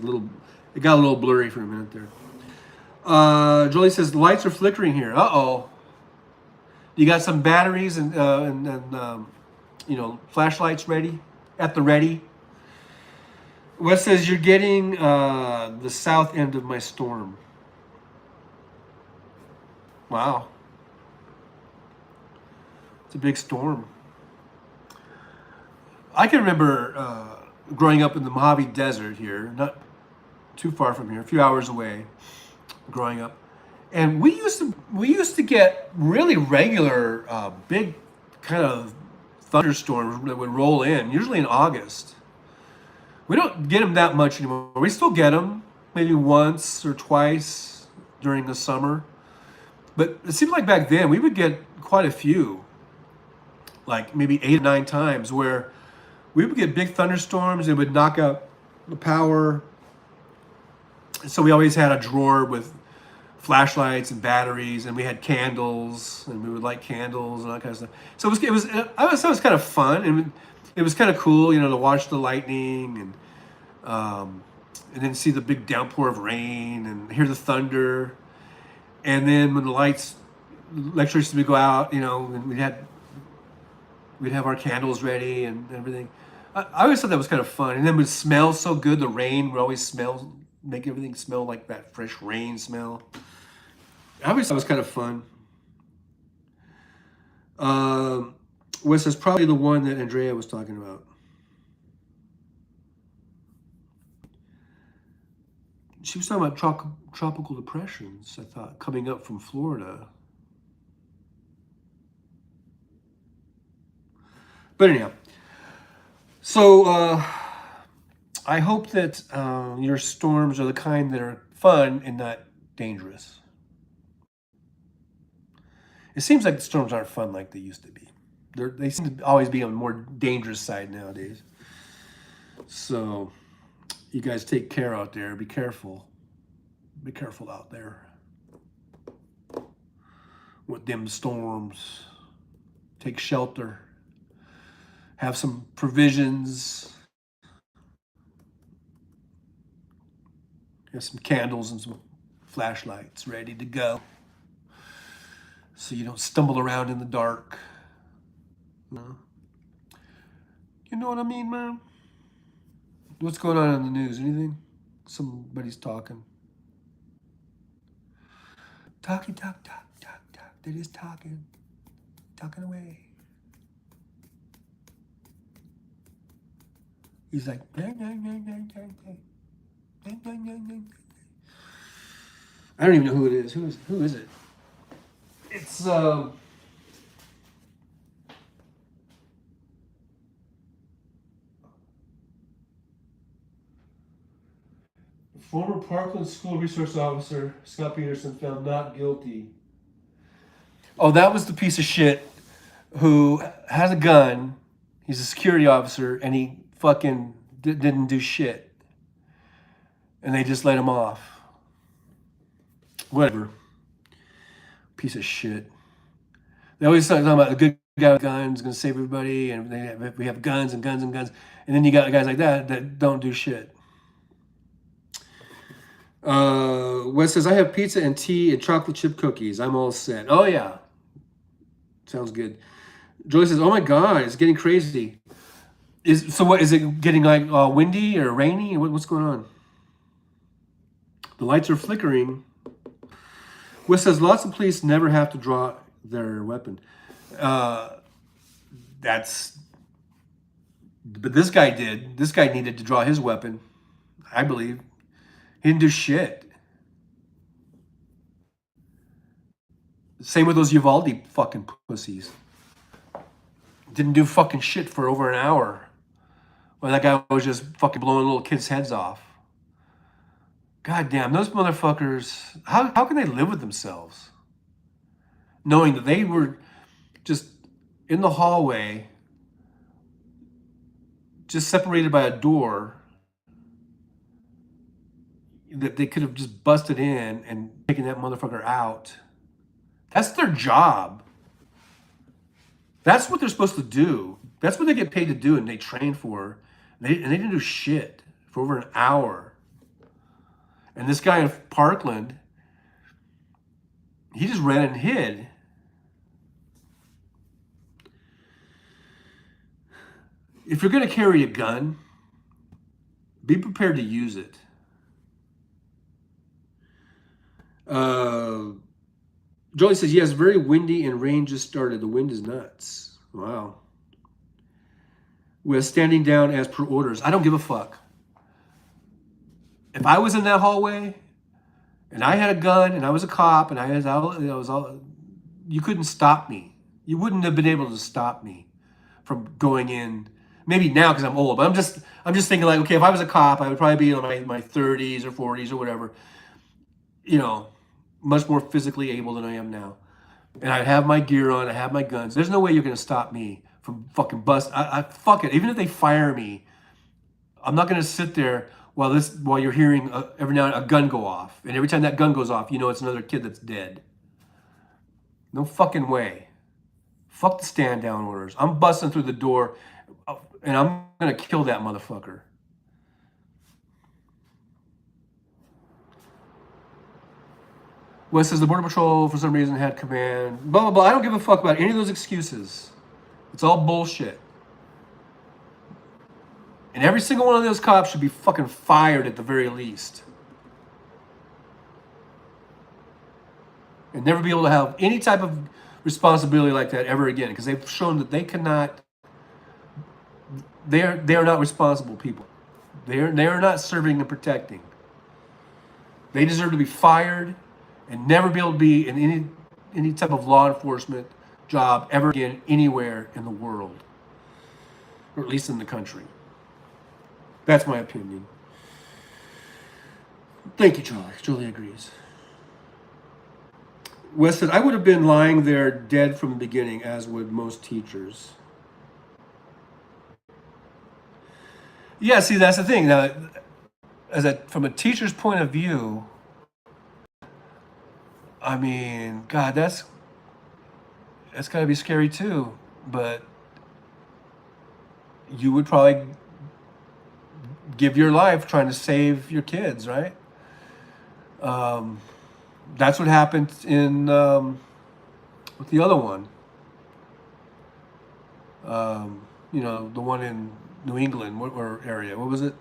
Speaker 2: it got a little blurry for a minute there. Jolie says the lights are flickering here. Uh-oh. You got some batteries and flashlights ready, at the ready. Wes says you're getting the south end of my storm. Wow. It's a big storm. I can remember growing up in the Mojave Desert here, not too far from here, a few hours away, growing up. And we used to get really regular big kind of thunderstorms that would roll in, usually in August. We don't get them that much anymore. We still get them maybe once or twice during the summer. But it seemed like back then we would get quite a few, like maybe 8 or 9 times, where we would get big thunderstorms. It would knock out the power. So we always had a drawer with flashlights and batteries, and we had candles, and we would light candles and all that kind of stuff. So it was kind of fun, and it was kind of cool, to watch the lightning and then see the big downpour of rain and hear the thunder. And then when the electricity would go out, and we'd have our candles ready and everything. I always thought that was kind of fun. And then it would smell so good. The rain would always make everything smell like that fresh rain smell. I always thought it was kind of fun. Wes is probably the one that Andrea was talking about. She was talking about tropical depressions, I thought, coming up from Florida. But anyhow, so I hope that your storms are the kind that are fun and not dangerous. It seems like the storms aren't fun like they used to be. They seem to always be on the more dangerous side nowadays. So you guys take care out there. Be careful. Be careful out there with them storms. Take shelter. Have some provisions. Have some candles and some flashlights ready to go, so you don't stumble around in the dark. No. You know what I mean, man? What's going on in the news? Anything? Somebody's talking. Talking, talk, talk, talk, talk. They're just talking away. He's like, I don't even know who it is. Who is it? It's former Parkland School Resource Officer Scott Peterson found not guilty. Oh, that was the piece of shit who has a gun. He's a security officer, and he fucking didn't do shit. And they just let him off. Whatever. Piece of shit. They always talk about the good guy with guns going to save everybody, and we have guns and guns and guns. And then you got guys like that don't do shit. Wes says, I have pizza and tea and chocolate chip cookies. I'm all set. Oh, yeah. Sounds good. Joey says, oh, my God, it's getting crazy. So what, is it getting like windy or rainy? What's going on? The lights are flickering. Wes says, lots of police never have to draw their weapon. But this guy did. This guy needed to draw his weapon, I believe. He didn't do shit. Same with those Uvalde fucking pussies. Didn't do fucking shit for over an hour. Well, that guy was just fucking blowing little kids' heads off. God damn, those motherfuckers, how can they live with themselves? Knowing that they were just in the hallway, just separated by a door, that they could have just busted in and taken that motherfucker out. That's their job. That's what they're supposed to do. That's what they get paid to do and they train for. And they didn't do shit for over an hour. And this guy in Parkland, he just ran and hid. If you're going to carry a gun, be prepared to use it. Joey says, yes, very windy and rain just started. The wind is nuts. Wow. We're standing down as per orders. I don't give a fuck. If I was in that hallway and I had a gun and I was a cop and I was all, you couldn't stop me. You wouldn't have been able to stop me from going in. Maybe now because I'm old, but I'm just thinking like, okay, if I was a cop, I would probably be in my 30s or 40s or whatever. You know, much more physically able than I am now. And I have my gear on, I have my guns. There's no way you're gonna stop me from fucking bust. Fuck it. Even if they fire me, I'm not gonna sit there while you're hearing every now and then a gun go off. And every time that gun goes off, you know it's another kid that's dead. No fucking way. Fuck the stand down orders. I'm busting through the door and I'm gonna kill that motherfucker. Wes says the Border Patrol for some reason had command. Blah, blah, blah. I don't give a fuck about any of those excuses. It's all bullshit. And every single one of those cops should be fucking fired at the very least. And never be able to have any type of responsibility like that ever again. Because they've shown that they cannot, they are not responsible people. They are not serving and protecting. They deserve to be fired and never be able to be in any type of law enforcement job ever again anywhere in the world. Or at least in the country. That's my opinion. Thank you, Charlie. Julie agrees. Wes said, I would have been lying there dead from the beginning, as would most teachers. Yeah, see, that's the thing. Now, from a teacher's point of view, I mean, God, that's got to be scary too. But you would probably give your life trying to save your kids, right? That's what happened in with the other one. You know, the one in New England or area. What was it?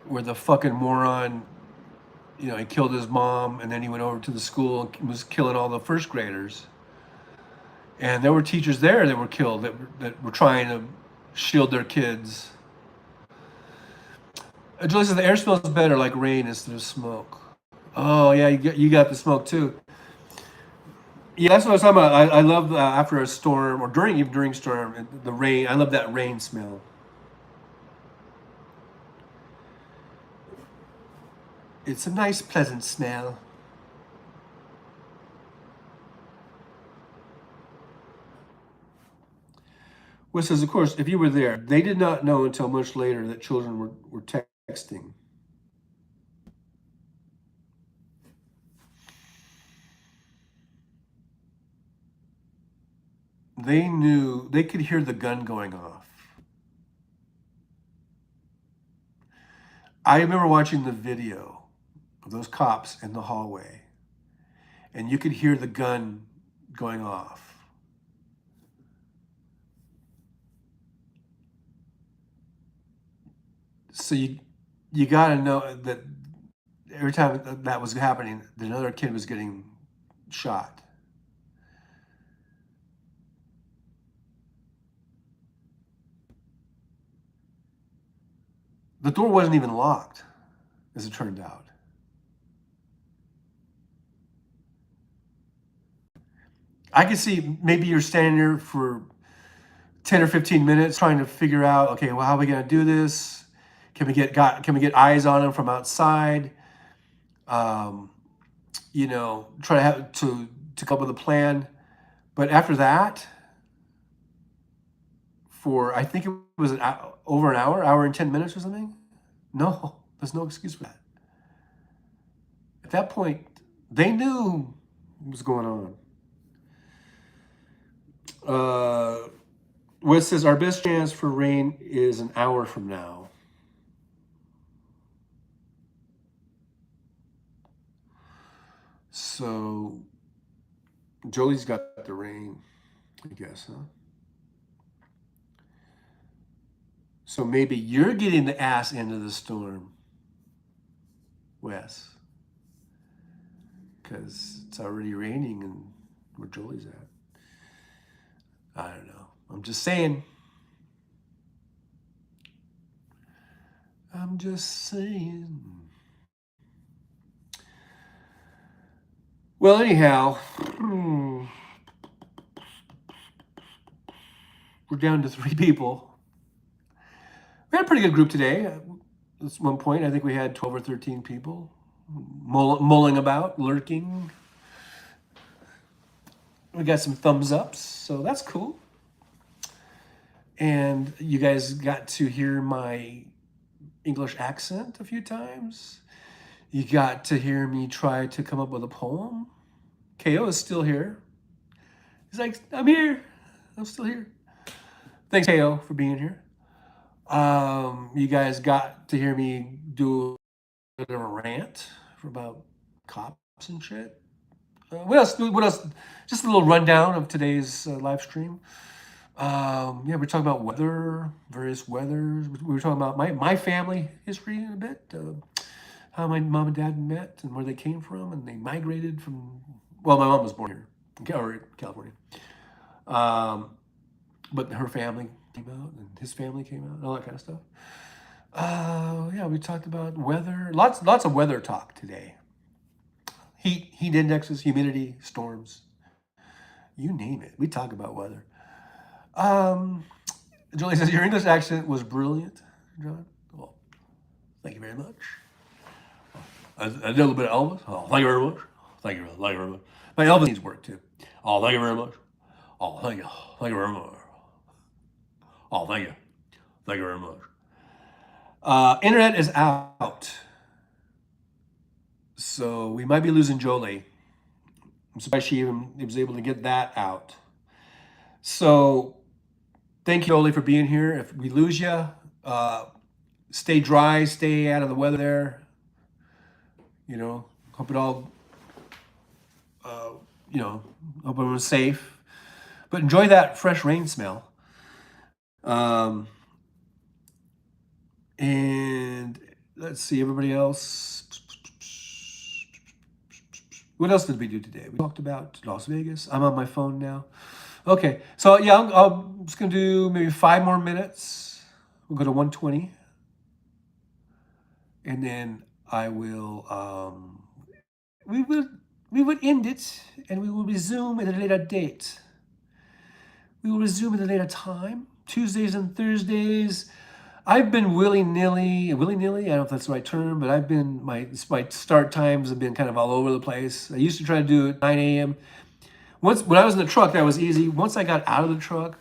Speaker 2: Where the fucking moron he killed his mom, and then he went over to the school and was killing all the first graders. And there were teachers there that were killed that were trying to shield their kids. Julie says the air smells better like rain instead of smoke. Oh yeah, you got the smoke too. Yeah, that's what I was talking about. I love after a storm or during storm the rain. I love that rain smell. It's a nice, pleasant smell. Well, says, of course, if you were there, they did not know until much later that children were texting. They knew, they could hear the gun going off. I remember watching the video of those cops in the hallway, and you could hear the gun going off. So you got to know that every time that was happening, another kid was getting shot. The door wasn't even locked, as it turned out. I could see maybe you're standing there for 10 or 15 minutes trying to figure out, okay, well, how are we going to do this? Can we get eyes on him from outside? Um, try to have to come up with a plan. But after that, for I think it was over an hour and 10 minutes or something. No, there's no excuse for that. At that point, they knew what was going on. Wes says our best chance for rain is an hour from now. So Jolie's got the rain, I guess, huh? So maybe you're getting the ass end of the storm, Wes, because it's already raining and where Jolie's at. I don't know. I'm just saying. I'm just saying. Well, anyhow, we're down to 3 people. We had a pretty good group today. At one point, I think we had 12 or 13 people mulling about, lurking. We got some thumbs ups, so that's cool. And you guys got to hear my English accent a few times. You got to hear me try to come up with a poem. KO is still here. He's like, I'm here. I'm still here. Thanks, KO, for being here. You guys got to hear me do a bit of a rant for about cops and shit. What else? What else? Just a little rundown of today's live stream. Yeah, we're talking about weather, various weathers. We were talking about my family history in a bit, how my mom and dad met and where they came from, and they migrated from. Well, my mom was born here in California, but her family came out, and his family came out, and all that kind of stuff. Yeah, we talked about weather. Lots of weather talk today. Heat indexes, humidity, storms. You name it. We talk about weather. Julie says, your English accent was brilliant, John. Well, thank you very much. I did a little bit of Elvis. Oh, thank you very much. Thank you very much. My Elvis needs work too. Oh, thank you very much. Oh, thank you. Thank you very much. Oh, thank you. Thank you very much. Internet is out. So we might be losing Jolie. I'm surprised she even was able to get that out. So thank you, Jolie, for being here. If we lose you, stay dry, stay out of the weather there. Hope it all, hope everyone's safe. But enjoy that fresh rain smell. And let's see, everybody else. What else did we do today? We talked about Las Vegas. I'm on my phone now. Okay, so yeah, I'm just gonna do maybe 5 more minutes. We'll go to 120, and then I will. We will we will end it, and we will resume at a later date. We will resume at a later time. Tuesdays and Thursdays. I've been willy nilly. I don't know if that's the right term, but I've been my start times have been kind of all over the place. I used to try to do it 9 a.m. Once when I was in the truck, that was easy. Once I got out of the truck,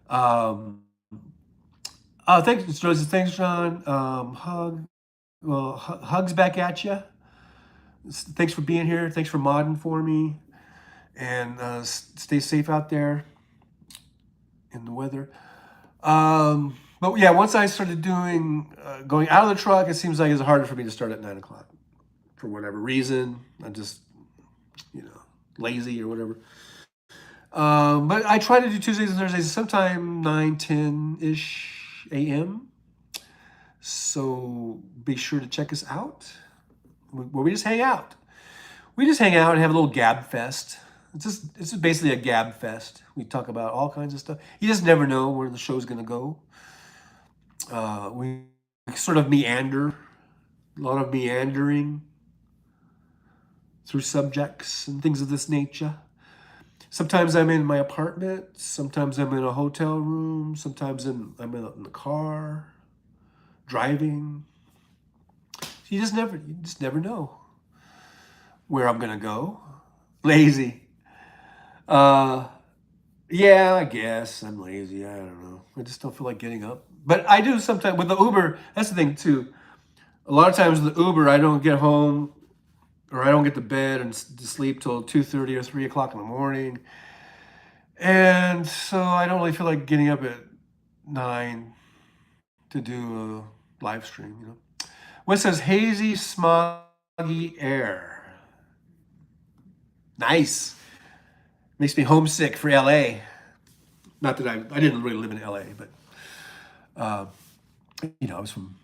Speaker 2: um, thanks, Rosie. Thanks, John. Hugs back at you. Thanks for being here. Thanks for modding for me, and stay safe out there in the weather. But yeah, once I started going out of the truck, it seems like it's harder for me to start at 9 o'clock for whatever reason. I'm just, lazy or whatever. But I try to do Tuesdays and Thursdays sometime 9, 10-ish a.m. So be sure to check us out where we just hang out. We just hang out and have a little gab fest. It's just basically a gab fest. We talk about all kinds of stuff. You just never know where the show's going to go. We sort of meander, a lot of meandering through subjects and things of this nature. Sometimes I'm in my apartment. Sometimes I'm in a hotel room. Sometimes I'm in the car, driving. You just never know where I'm gonna go. Lazy. Yeah, I guess I'm lazy. I don't know. I just don't feel like getting up. But I do sometimes with the Uber. That's the thing too. A lot of times with the Uber, I don't get home or I don't get to bed and to sleep till 2:30 or 3 o'clock in the morning. And so I don't really feel like getting up at 9 to do a live stream. What says hazy, smoggy air? Nice. Makes me homesick for LA. Not that I didn't really live in LA, but I was from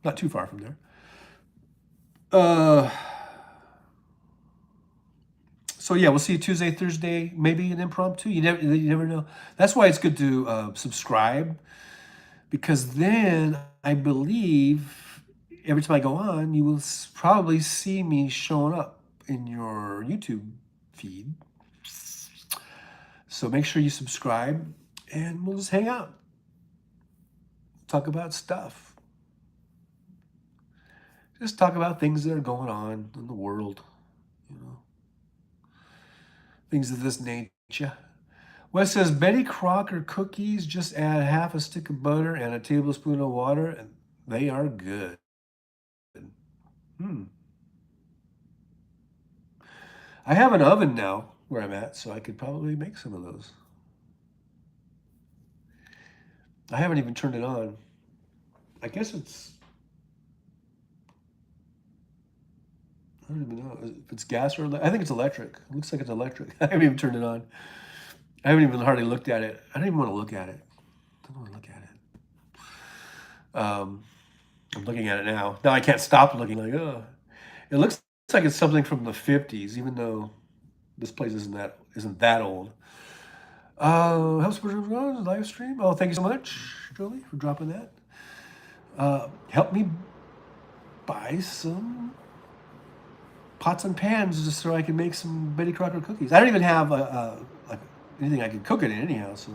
Speaker 2: not too far from there. So yeah, we'll see you Tuesday, Thursday, maybe an impromptu. You never know. That's why it's good to subscribe, because then I believe every time I go on, you will probably see me showing up in your YouTube feed. So make sure you subscribe, and we'll just hang out, talk about stuff. Just talk about things that are going on in the world, things of this nature. Wes says Betty Crocker cookies, just add half a stick of butter and a tablespoon of water, and they are good. I have an oven now where I'm at, so I could probably make some of those. I haven't even turned it on. I guess I don't even know if it's gas or I think it's electric. It looks like it's electric. I haven't even turned it on. I haven't even hardly looked at it. I don't even want to look at it. I don't want to look at it. I'm looking at it now. Now I can't stop looking. Like, oh, it looks like it's something from the 50s, even though this place isn't that old. Helps live stream. Oh, thank you so much, Jolie, for dropping that. Help me buy some pots and pans just so I can make some Betty Crocker cookies. I don't even have anything I can cook it in anyhow, so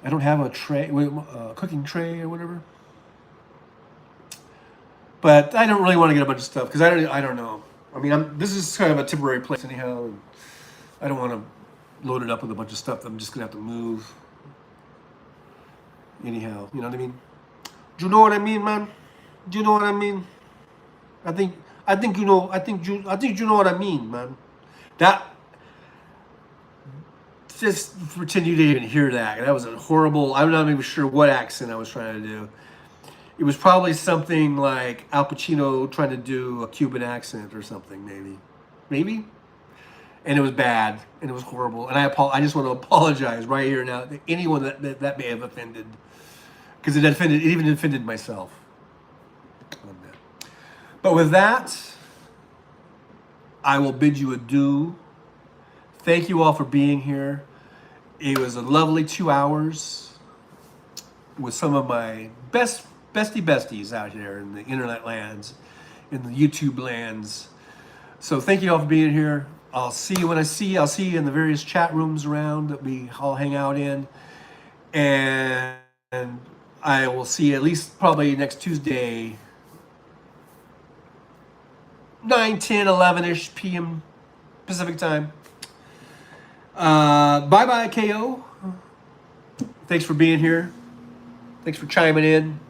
Speaker 2: I don't have a tray, cooking tray or whatever. But I don't really want to get a bunch of stuff because I don't know. I mean, this is kind of a temporary place anyhow, and I don't want to load it up with a bunch of stuff that I'm just gonna have to move. Anyhow, you know what I mean? Do you know what I mean, man? Do you know what I mean? I think you know. I think you know what I mean, man. That just pretend you didn't even hear that. That was a horrible. I'm not even sure what accent I was trying to do. It was probably something like Al Pacino trying to do a Cuban accent or something, maybe. And it was bad, and it was horrible. And I just want to apologize right here now to anyone that may have offended, because it even offended myself. But with that, I will bid you adieu. Thank you all for being here. It was a lovely 2 hours with some of my besties out here in the internet lands, in the YouTube lands. So thank you all for being here. I'll see you when I see you. I'll see you in the various chat rooms around that we all hang out in. And I will see you at least probably next Tuesday, 9, 10, 11-ish p.m. Pacific time. Bye-bye, KO. Thanks for being here. Thanks for chiming in.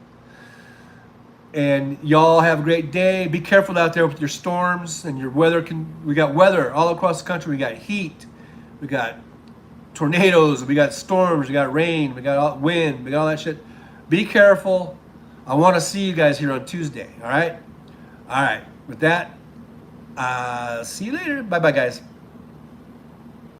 Speaker 2: And y'all have a great day. Be careful out there with your storms and your weather. We got weather all across the country. We got heat. We got tornadoes. We got storms. We got rain. We got wind. We got all that shit. Be careful. I want to see you guys here on Tuesday. All right? All right. With that, see you later. Bye-bye, guys.